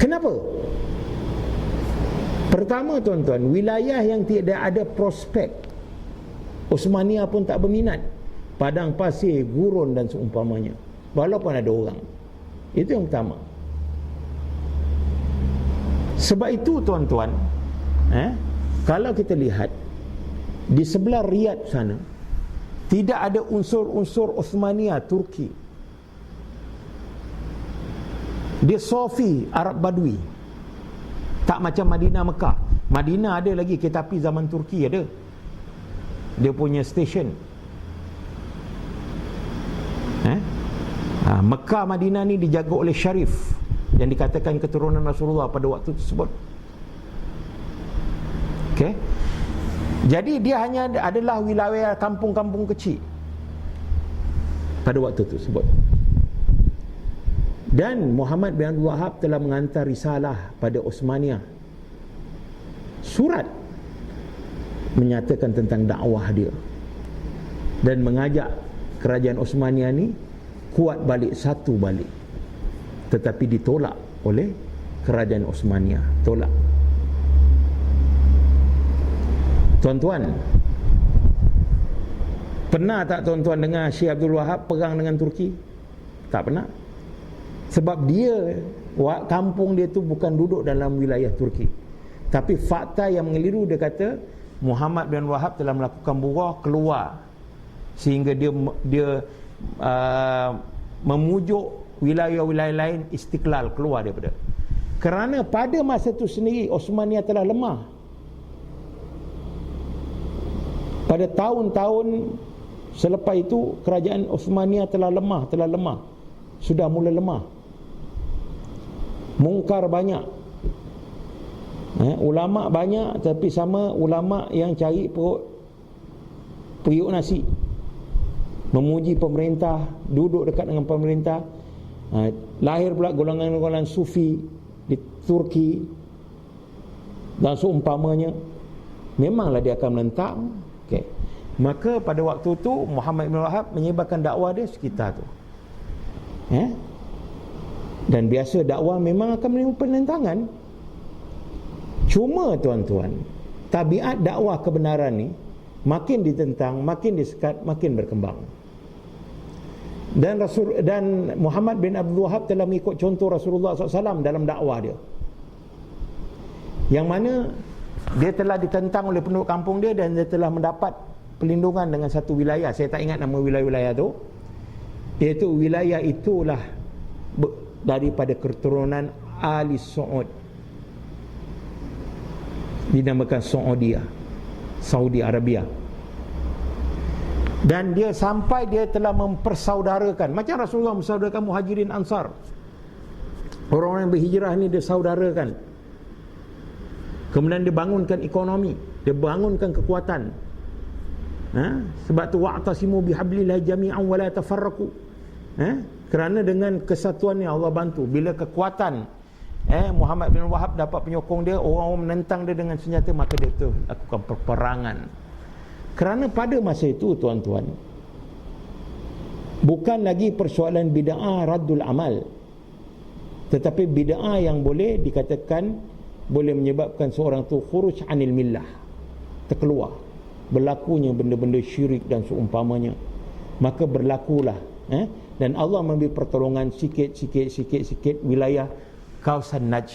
Kenapa? Pertama tuan-tuan, wilayah yang tidak ada prospek, Uthmaniyah pun tak berminat. Padang pasir, gurun dan seumpamanya, walaupun ada orang. Itu yang pertama. Sebab itu tuan-tuan, kalau kita lihat di sebelah Riyadh sana, tidak ada unsur-unsur Uthmaniyah Turki. Dia Sofi, Arab Badui. Tak macam Madinah, Mekah. Madinah ada lagi kereta api zaman Turki ada. Dia punya stesen. Mekah, Madinah ni dijaga oleh Syarif yang dikatakan keturunan Rasulullah pada waktu tersebut. Okey. Jadi dia hanya adalah wilayah kampung-kampung kecil pada waktu tersebut. Dan Muhammad bin Abdul Wahab telah mengantar risalah pada Uthmaniyah, surat menyatakan tentang dakwah dia dan mengajak kerajaan Uthmaniyah ni kuat balik, satu balik. Tetapi ditolak oleh kerajaan Uthmaniyah, tolak. Tuan-tuan, pernah tak tuan-tuan dengar Syekh Abdul Wahab perang dengan Turki? Tak pernah. Sebab dia, kampung dia tu bukan duduk dalam wilayah Turki. Tapi fakta yang mengeliru, dia kata Muhammad bin Wahab telah melakukan buruh keluar, sehingga dia memujuk wilayah-wilayah lain istiqlal, keluar daripada. Kerana pada masa itu sendiri Uthmaniyah telah lemah. Pada tahun-tahun selepas itu kerajaan Uthmaniyah telah lemah, sudah mula lemah. Mungkar banyak, ulama banyak, tapi sama ulama yang cari periuk nasi, memuji pemerintah, duduk dekat dengan pemerintah. Lahir pula golongan-golongan sufi di Turki dan seumpamanya. Memanglah dia akan menentang. Okay. Maka pada waktu tu Muhammad bin Wahab menyebarkan dakwah dia sekitar tu. Dan biasa dakwah memang akan menerima penentangan. Cuma tuan-tuan, tabiat dakwah kebenaran ni makin ditentang, makin disekat, makin berkembang. Dan Muhammad bin Abdul Wahab telah mengikut contoh Rasulullah SAW dalam dakwah dia, yang mana dia telah ditentang oleh penduduk kampung dia dan dia telah mendapat perlindungan dengan satu wilayah. Saya tak ingat nama wilayah-wilayah tu, iaitu wilayah itulah daripada keturunan Ali Saud, dinamakan Saudi Arabia. Dan dia sampai dia telah mempersaudarakan, macam Rasulullah mempersaudarakan Muhajirin Ansar, orang-orang yang berhijrah ni dia saudarakan. Kemudian dia bangunkan ekonomi, dia bangunkan kekuatan. Sebab tu wa'tasimu bihablillahi jami'an wa la tafarraqu. Kerana dengan kesatuan ni Allah bantu. Bila kekuatan Muhammad bin Wahab dapat penyokong dia, orang-orang menentang dia dengan senjata, maka dia tu lakukan peperangan. Kerana pada masa itu tuan-tuan, bukan lagi persoalan bid'ah raddul amal, tetapi bid'ah yang boleh dikatakan boleh menyebabkan seorang tu khuruj anil millah, terkeluar, berlakunya benda-benda syirik dan seumpamanya. Maka berlakulah dan Allah memberi pertolongan sikit wilayah kawasan Najd,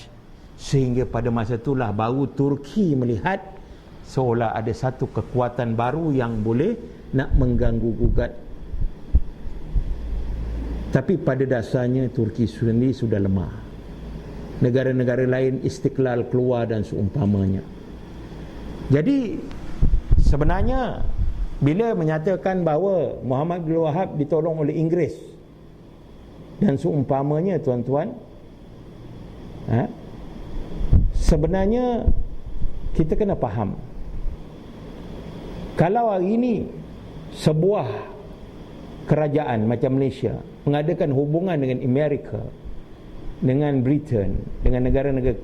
sehingga pada masa itulah baru Turki melihat seolah ada satu kekuatan baru yang boleh nak mengganggu gugat. Tapi pada dasarnya Turki sendiri sudah lemah. Negara-negara lain istiqlal keluar dan seumpamanya. Jadi sebenarnya bila menyatakan bahawa Muhammad bin Wahab ditolong oleh Inggeris dan seumpamanya tuan-tuan, sebenarnya kita kena faham, kalau hari ini sebuah kerajaan macam Malaysia mengadakan hubungan dengan Amerika, dengan Britain, dengan negara-negara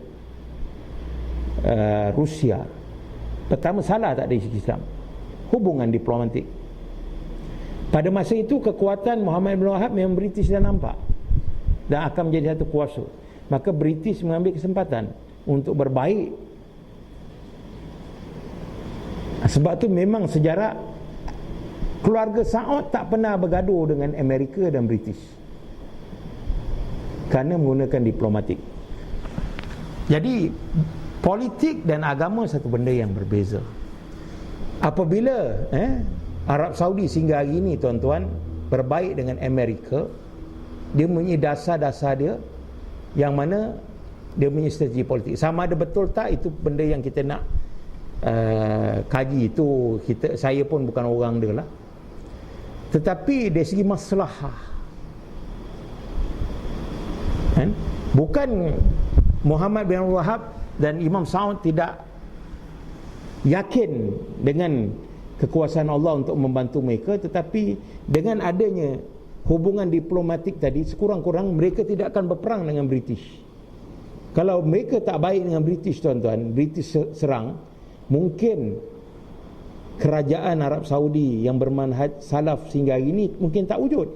Rusia, pertama salah tak dari segi Islam, hubungan diplomatik. Pada masa itu kekuatan Muhammad bin Wahab memang British dah nampak dan akan menjadi satu kuasa. Maka British mengambil kesempatan untuk berbaik. Sebab tu memang sejarah keluarga Saud tak pernah bergaduh dengan Amerika dan British, kerana menggunakan diplomatik. Jadi politik dan agama satu benda yang berbeza. Apabila Arab Saudi sehingga hari ini tuan-tuan berbaik dengan Amerika, dia punya dasar-dasar dia yang mana dia punya strategi politik. Sama ada betul tak, itu benda yang kita nak kaji. Itu saya pun bukan orang dia lah. Tetapi dari segi maslahah, bukan Muhammad bin Wahab dan Imam Saud tidak yakin dengan kekuasaan Allah untuk membantu mereka, tetapi dengan adanya hubungan diplomatik tadi, sekurang-kurang mereka tidak akan berperang dengan British. Kalau mereka tak baik dengan British tuan-tuan, British serang, mungkin kerajaan Arab Saudi yang bermanhaj salaf sehingga hari ini mungkin tak wujud.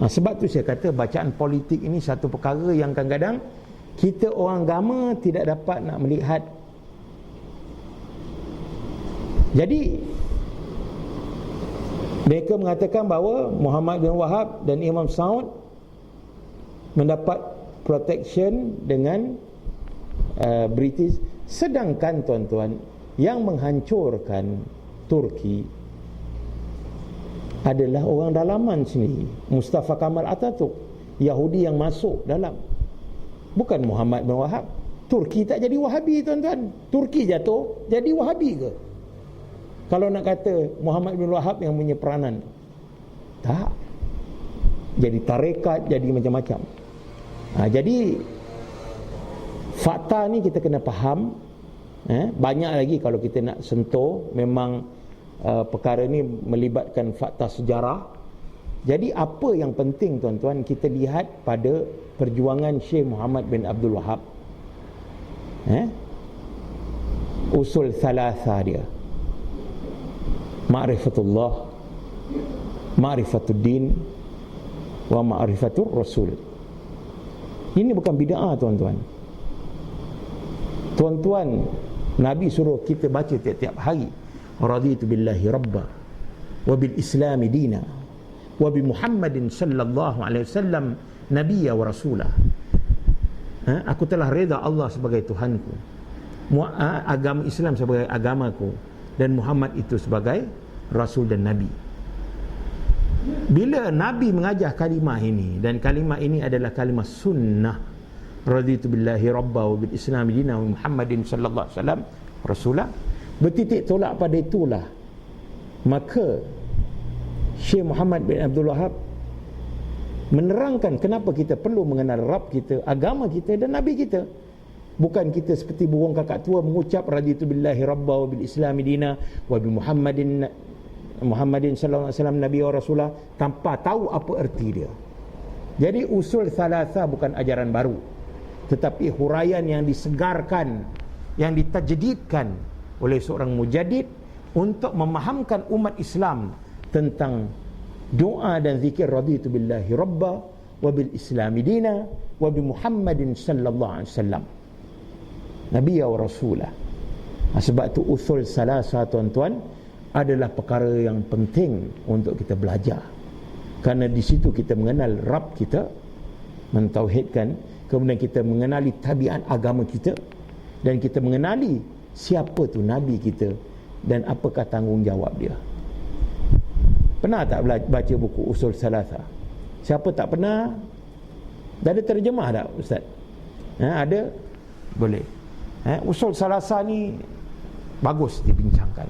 Sebab tu saya kata bacaan politik ini satu perkara yang kadang-kadang kita orang agama tidak dapat nak melihat. Jadi mereka mengatakan bahawa Muhammad bin Wahab dan Imam Saud mendapat protection dengan British, sedangkan tuan-tuan yang menghancurkan Turki adalah orang dalaman sendiri, Mustafa Kamal Atatürk, Yahudi yang masuk dalam, bukan Muhammad bin Wahab. Turki tak jadi Wahabi tuan-tuan. Turki jatuh jadi Wahabi ke? Kalau nak kata Muhammad bin Wahab yang punya peranan, tak. Jadi tarekat, jadi macam-macam. Jadi fakta ni kita kena faham. Banyak lagi kalau kita nak sentuh. Memang perkara ni melibatkan fakta sejarah. Jadi apa yang penting tuan-tuan, kita lihat pada perjuangan Syekh Muhammad bin Abdul Wahab. Usul thalatha dia, ma'rifatullah, ma'rifatuddin, wa ma'rifatur rasul. Ini bukan bid'ah tuan-tuan. Tuan-tuan, Nabi suruh kita baca tiap-tiap hari, raditu billahi rabba wa bil islami dina wa bi Muhammadin sallallahu alaihi wasallam nabiyya wa rasulah. Aku telah reda Allah sebagai Tuhanku, agama Islam sebagai agamaku, dan Muhammad itu sebagai Rasul dan Nabi. Bila Nabi mengajar kalimah ini, dan kalimah ini adalah kalimah sunnah, raditu billahi rabba wa bil islam dina wa Muhammadin sallallahu alaihi wasallam rasulah, bertitik tolak pada itulah, maka Syekh Muhammad bin Abdul Wahab menerangkan kenapa kita perlu mengenal Rabb kita, agama kita dan Nabi kita. Bukan kita seperti burung kakak tua mengucap raditu billahi rabba wa bil islami dina wa bi Muhammadin sallallahu alaihi wasallam nabi wa rasulah, tanpa tahu apa erti dia. Jadi usul thalatha bukan ajaran baru, tetapi huraian yang disegarkan, yang ditajdidkan oleh seorang mujaddid untuk memahamkan umat Islam tentang doa dan zikir raditu billahi rabba wa bil islami dina wa bi Muhammadin sallallahu alaihi wasallam Nabi wa Rasulah. Sebab tu usul salasa tuan-tuan adalah perkara yang penting untuk kita belajar, kerana di situ kita mengenal Rabb kita, mentauhidkan, kemudian kita mengenali tabiat agama kita, dan kita mengenali siapa tu Nabi kita dan apakah tanggungjawab dia. Pernah tak baca buku usul salasa? Siapa tak pernah? Dah ada terjemah tak Ustaz? Ada? Boleh. Usul salasa ni bagus dibincangkan,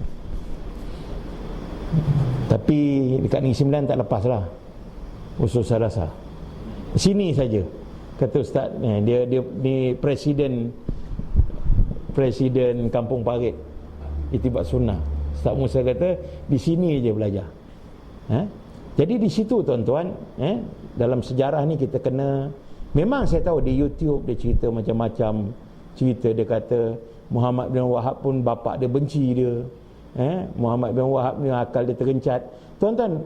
tapi dekat Negeri Sembilan tak lepas lah usul salasa. Sini saja kata Ustaz, dia ni presiden Kampung Parit Ittiba' Sunnah, Ustaz Musa kata di sini je belajar. Jadi di situ tuan-tuan, dalam sejarah ni kita kena, memang saya tahu di YouTube dia cerita macam-macam cerita. Dia kata Muhammad bin Wahab pun bapak dia benci dia. Muhammad bin Wahab ni akal dia terencat. Tuan-tuan,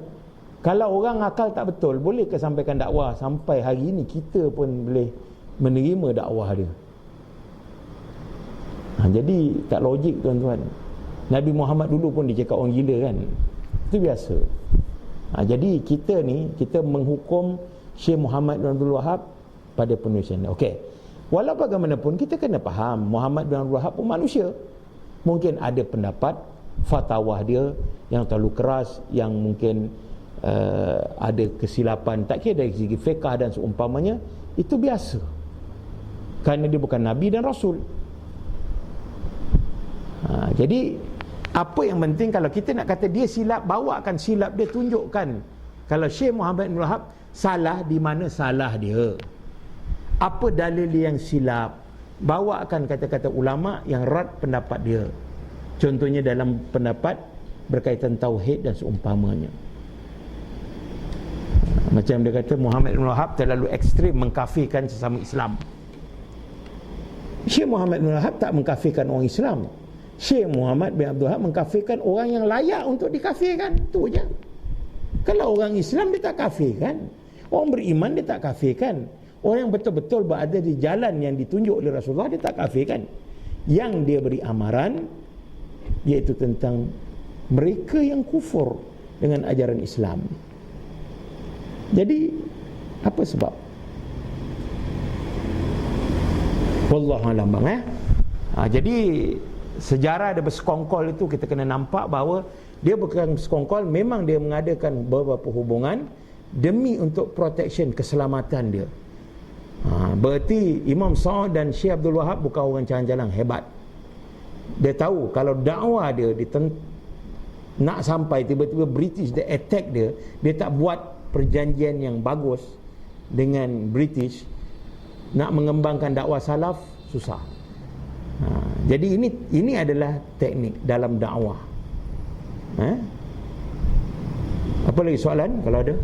kalau orang akal tak betul, boleh ke sampaikan dakwah? Sampai hari ini kita pun boleh menerima dakwah dia. Jadi tak logik tuan-tuan. Nabi Muhammad dulu pun dia cakap orang gila kan. Itu biasa. Jadi kita ni, kita menghukum Syekh Muhammad bin Abdul Wahab pada penulisan. Okey. Walau bagaimanapun kita kena faham Muhammad bin Abdul Wahab pun manusia. Mungkin ada pendapat fatwa dia yang terlalu keras, yang mungkin ada kesilapan, tak kira dari segi fiqh dan seumpamanya. Itu biasa. Kerana dia bukan Nabi dan Rasul. Jadi apa yang penting, kalau kita nak kata dia silap, bawakan silap dia, tunjukkan. Kalau Syekh Muhammad bin Wahab salah, di mana salah dia, apa dalil yang silap, bawakan kata-kata ulama yang rad pendapat dia. Contohnya dalam pendapat berkaitan tauhid dan seumpamanya. Macam dia kata Muhammad bin Wahab terlalu ekstrim mengkafirkan sesama Islam. Syekh Muhammad bin Wahab tak mengkafirkan orang Islam. Syekh Muhammad bin Abdul Wahab mengkafirkan orang yang layak untuk dikafirkan. Itu je. Kalau orang Islam dia tak kafirkan, orang beriman dia tak kafirkan, orang yang betul-betul berada di jalan yang ditunjuk oleh Rasulullah dia tak kafirkan. Yang dia beri amaran iaitu tentang mereka yang kufur dengan ajaran Islam. Jadi apa sebab? Wallahu a'lam bang. Jadi sejarah dia bersekongkol itu kita kena nampak bahawa dia bukan bersekongkol, memang dia mengadakan beberapa hubungan demi untuk protection keselamatan dia. Berarti Imam Sa'ad dan Syekh Abdul Wahab bukan orang calang-calang hebat. Dia tahu kalau dakwah dia nak sampai, tiba-tiba British dia attack dia, dia tak buat perjanjian yang bagus dengan British, nak mengembangkan dakwah salaf susah. Jadi ini adalah teknik dalam dakwah. Apa lagi soalan kalau ada?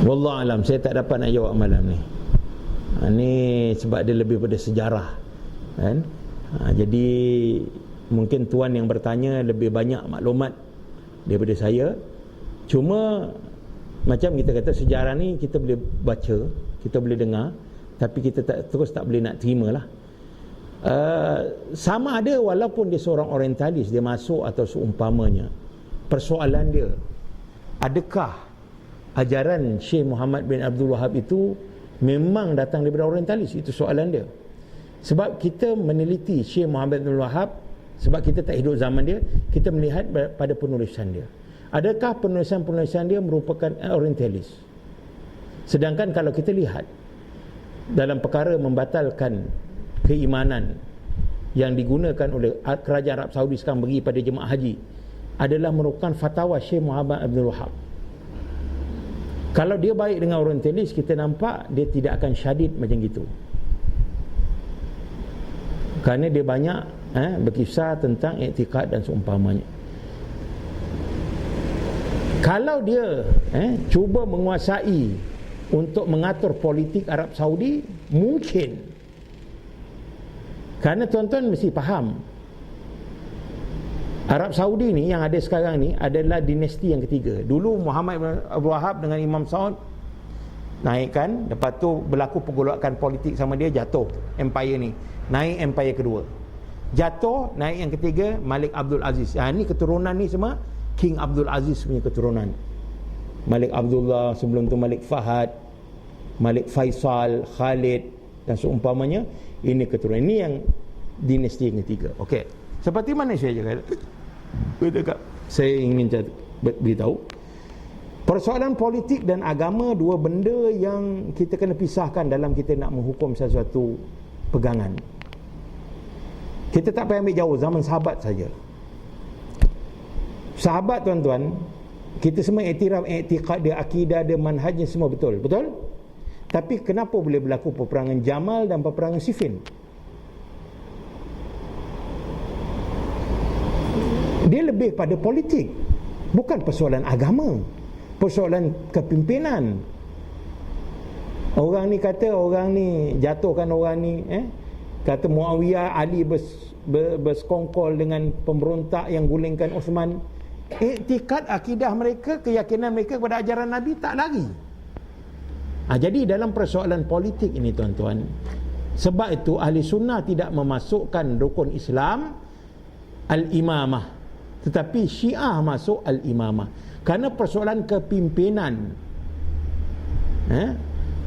Wallah alam, saya tak dapat nak jawab malam ni. Ni sebab dia lebih pada sejarah kan. Jadi mungkin tuan yang bertanya lebih banyak maklumat daripada saya. Cuma macam kita kata, sejarah ni kita boleh baca, kita boleh dengar, tapi kita tak boleh nak terima lah. Sama ada walaupun dia seorang orientalis, dia masuk atau seumpamanya, persoalan dia, adakah ajaran Syekh Muhammad bin Abdul Wahab itu memang datang daripada orientalis? Itu soalan dia. Sebab kita meneliti Syekh Muhammad bin Abdul Wahab, sebab kita tak hidup zaman dia, kita melihat pada penulisan dia. Adakah penulisan-penulisan dia merupakan orientalis? Sedangkan kalau kita lihat dalam perkara membatalkan keimanan yang digunakan oleh kerajaan Arab Saudi sekarang bagi pada jemaah haji, adalah merupakan fatwa Syekh Muhammad Abdul Wahab. Kalau dia baik dengan orientalis, kita nampak dia tidak akan syadid macam gitu. Kerana dia banyak berkisah tentang iktikad dan seumpamanya. Kalau dia cuba menguasai untuk mengatur politik Arab Saudi, mungkin. Kerana tuan-tuan mesti faham, Arab Saudi ni yang ada sekarang ni adalah dinasti yang ketiga. Dulu Muhammad bin Abdul Wahab dengan Imam Sa'ad naikkan, lepas tu berlaku pergolakan politik sama dia, jatuh empire ni, naik empire kedua, jatuh, naik yang ketiga, Malik Abdul Aziz. Ni keturunan ni semua King Abdul Aziz punya keturunan. Malik Abdullah, sebelum tu Malik Fahad, Malik Faisal, Khalid dan seumpamanya. Ini keturunan, ini yang dinasti yang ketiga. Okey, seperti mana saya cakap, saya ingin beritahu. Persoalan politik dan agama dua benda yang kita kena pisahkan dalam kita nak menghukum sesuatu pegangan. Kita tak payah ambil jauh, zaman sahabat saja. Sahabat tuan-tuan, kita semua iktiraf i'tiqad dia, akidah dia, manhajnya semua betul. Betul? Tapi kenapa boleh berlaku peperangan Jamal dan peperangan Siffin? Dia lebih pada politik, bukan persoalan agama, persoalan kepimpinan. Orang ni kata orang ni jatuhkan orang ni, kata Muawiyah, Ali bersekongkol dengan pemberontak yang gulingkan Osman. Iktikad akidah mereka, keyakinan mereka kepada ajaran Nabi tak lari. Jadi dalam persoalan politik ini tuan-tuan, sebab itu ahli sunnah tidak memasukkan rukun Islam al-imamah, tetapi Syiah masuk al-imamah. Kerana persoalan kepimpinan,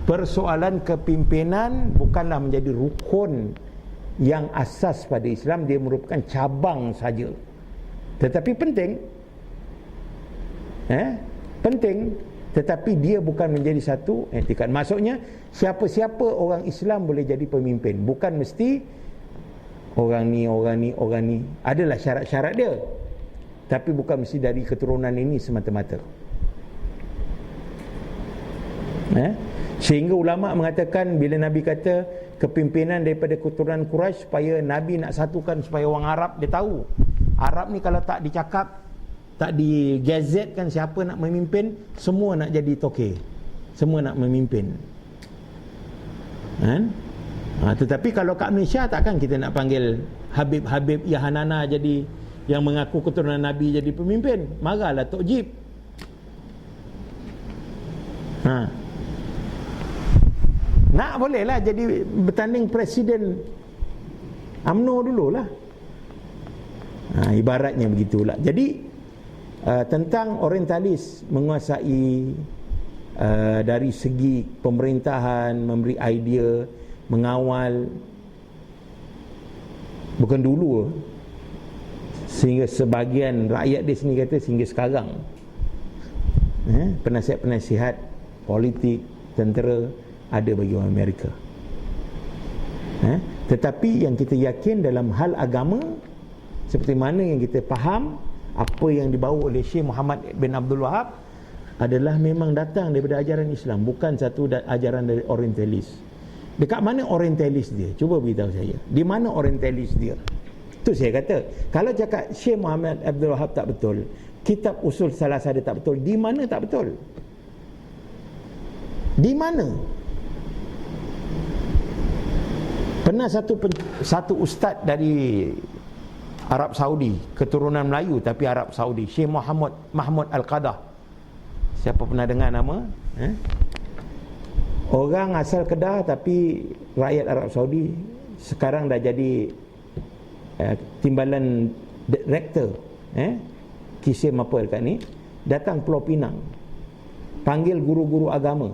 persoalan kepimpinan bukanlah menjadi rukun yang asas pada Islam, dia merupakan cabang saja. Tetapi penting, penting, tetapi dia bukan menjadi satu etikat. Maksudnya siapa-siapa orang Islam boleh jadi pemimpin, bukan mesti orang ni. Adalah syarat-syarat dia, tapi bukan mesti dari keturunan ini semata-mata. Sehingga ulama mengatakan bila Nabi kata kepimpinan daripada keturunan Quraisy, supaya Nabi nak satukan, supaya orang Arab dia tahu, Arab ni kalau tak dicakap, tak digazetkan siapa nak memimpin, semua nak jadi toke, semua nak memimpin. Tetapi kalau kat Malaysia takkan kita nak panggil Habib Yahanana jadi yang mengaku keturunan Nabi jadi pemimpin. Marahlah Tok Jib. Nak bolehlah jadi bertanding presiden UMNO dululah. Ibaratnya begitulah. Jadi tentang orientalis menguasai dari segi pemerintahan, memberi idea, mengawal, bukan dulu, sehingga sebahagian rakyat di sini kata sehingga sekarang penasihat-penasihat politik, tentera ada bagi orang Amerika. Tetapi yang kita yakin dalam hal agama, seperti mana yang kita faham, apa yang dibawa oleh Syekh Muhammad bin Abdul Wahab adalah memang datang daripada ajaran Islam, bukan satu ajaran dari orientalis. Dekat mana orientalis dia? Cuba beritahu saya. Di mana orientalis dia? Itu saya kata, kalau cakap Syekh Muhammad Abdul Wahab tak betul, kitab usul salasah dia tak betul, di mana tak betul? Di mana? Pernah satu ustaz dari Arab Saudi, keturunan Melayu tapi Arab Saudi, Syekh Mahmud Al-Qadah. Siapa pernah dengar nama? Orang asal Kedah tapi rakyat Arab Saudi, sekarang dah jadi timbalan rektor Kisim apa dekat ni, datang Pulau Pinang, panggil guru-guru agama.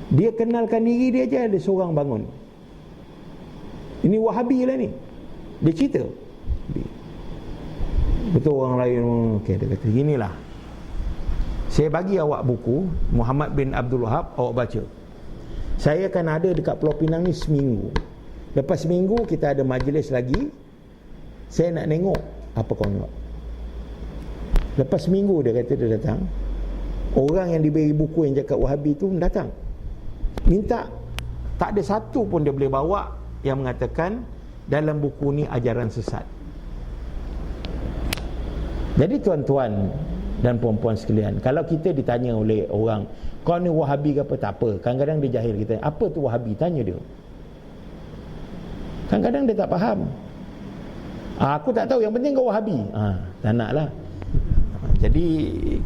Dia kenalkan diri dia je, ada seorang bangun, ini Wahabi lah ni. Dia cerita, betul orang lain. Dia kata ginilah, saya bagi awak buku Muhammad bin Abdul Wahab, awak baca. Saya akan ada dekat Pulau Pinang ni seminggu. Lepas seminggu kita ada majlis lagi, saya nak tengok apa kau nak. Lepas seminggu dia kata dia datang, orang yang diberi buku yang cakap Wahabi tu datang, minta. Tak ada satu pun dia boleh bawa yang mengatakan dalam buku ni ajaran sesat. Jadi tuan-tuan dan puan-puan sekalian, kalau kita ditanya oleh orang, kau ni Wahabi ke apa, tak apa. Kadang-kadang dia jahil kita, apa tu Wahabi, tanya dia. Kadang-kadang dia tak faham. Aku tak tahu, yang penting kau Wahabi. Tak nak lah. Jadi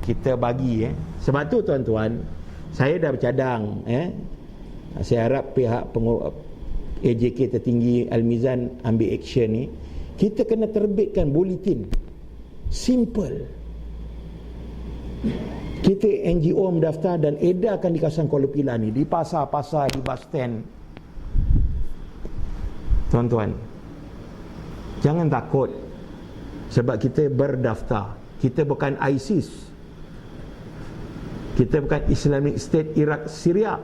kita bagi sebab tu tuan-tuan, saya dah bercadang saya harap pihak AJK tertinggi Al-Mizan ambil action ni. Kita kena terbitkan bulletin simple. Kita NGO mendaftar dan edarkan di kawasan Kuala Pilah ni, di pasar-pasar, di bus stand. Tuan-tuan, jangan takut sebab kita berdaftar. Kita bukan ISIS, kita bukan Islamic State Iraq Syria,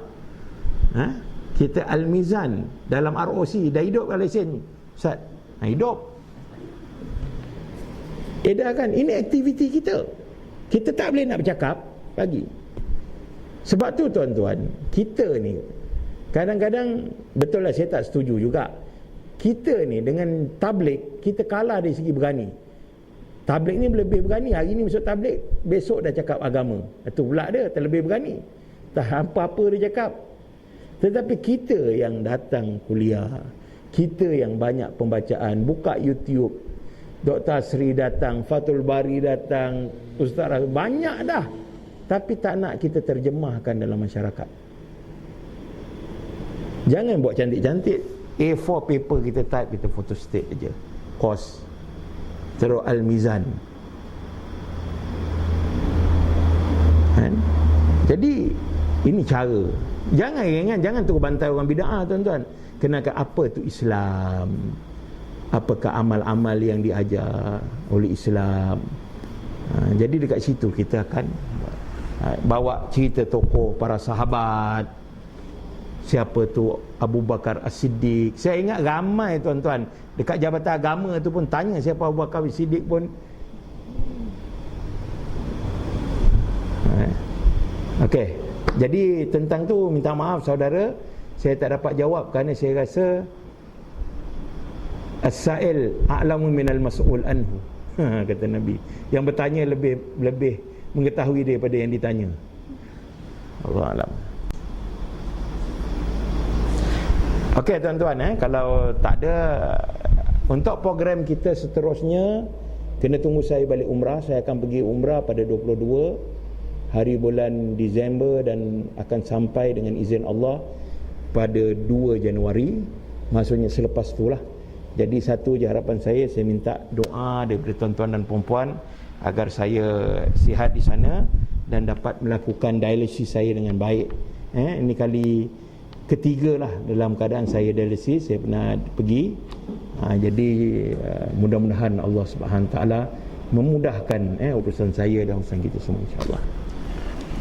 kita Al-Mizan dalam ROC. Dah hidup Malaysia ni Ustaz? Hidup. Dah kan, ini aktiviti kita. Kita tak boleh nak bercakap lagi. Sebab tu tuan-tuan, kita ni kadang-kadang, betul lah saya tak setuju juga, kita ni dengan tabligh kita kalah dari segi berani. Tabligh ni lebih berani. Hari ni masuk tabligh, besok dah cakap agama. Itu pula dia terlebih berani, tak apa-apa dia cakap. Tetapi kita yang datang kuliah, kita yang banyak pembacaan, buka YouTube, Dr. Asri datang, Fathul Bari datang, Ustaz banyak dah, tapi tak nak kita terjemahkan dalam masyarakat. Jangan buat cantik-cantik. A4 paper kita type, kita photostat aja. Kos terus Al-Mizan. Kan? Jadi ini cara. Jangan terus bantai orang bid'ah tuan-tuan. Kenakan apa tu Islam? Apakah amal-amal yang diajar oleh Islam? Jadi dekat situ kita akan bawa cerita tokoh para sahabat. Siapa tu Abu Bakar As-Siddiq. Saya ingat ramai tuan-tuan dekat jabatan agama tu pun tanya siapa Abu Bakar As-Siddiq pun. Okey. Jadi tentang tu minta maaf saudara, saya tak dapat jawab kerana saya rasa as-sa'il a'lamu minal mas'ul anhu. Kata Nabi. Yang bertanya lebih mengetahui daripada yang ditanya. Allah alam. Okey tuan-tuan, kalau tak ada, untuk program kita seterusnya kena tunggu saya balik umrah. Saya akan pergi umrah pada 22 hari bulan Disember dan akan sampai dengan izin Allah pada 2 Januari. Maksudnya selepas itulah. Jadi satu je harapan saya minta doa daripada tuan-tuan dan puan-puan agar saya sihat di sana dan dapat melakukan dialisis saya dengan baik. Ini kali ketiga lah dalam keadaan saya dialisis. Saya pernah pergi. Jadi mudah-mudahan Allah Subhanahu Taala memudahkan urusan saya dan urusan kita semua, insya-Allah.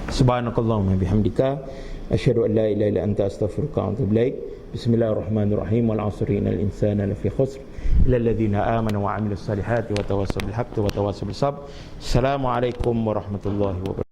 Subhanakallahumma bihamdika asyhadu an la ilaha illa anta astaghfiruka wa atubu ilaik. Bismillahirrahmanirrahim. Wal 'asri innal insana lafi khusr illa alladhina amanu wa 'amilus salihati wa tawassaw bil haqqi wa tawassaw bis sabr. Assalamualaikum warahmatullahi wabarakatuh.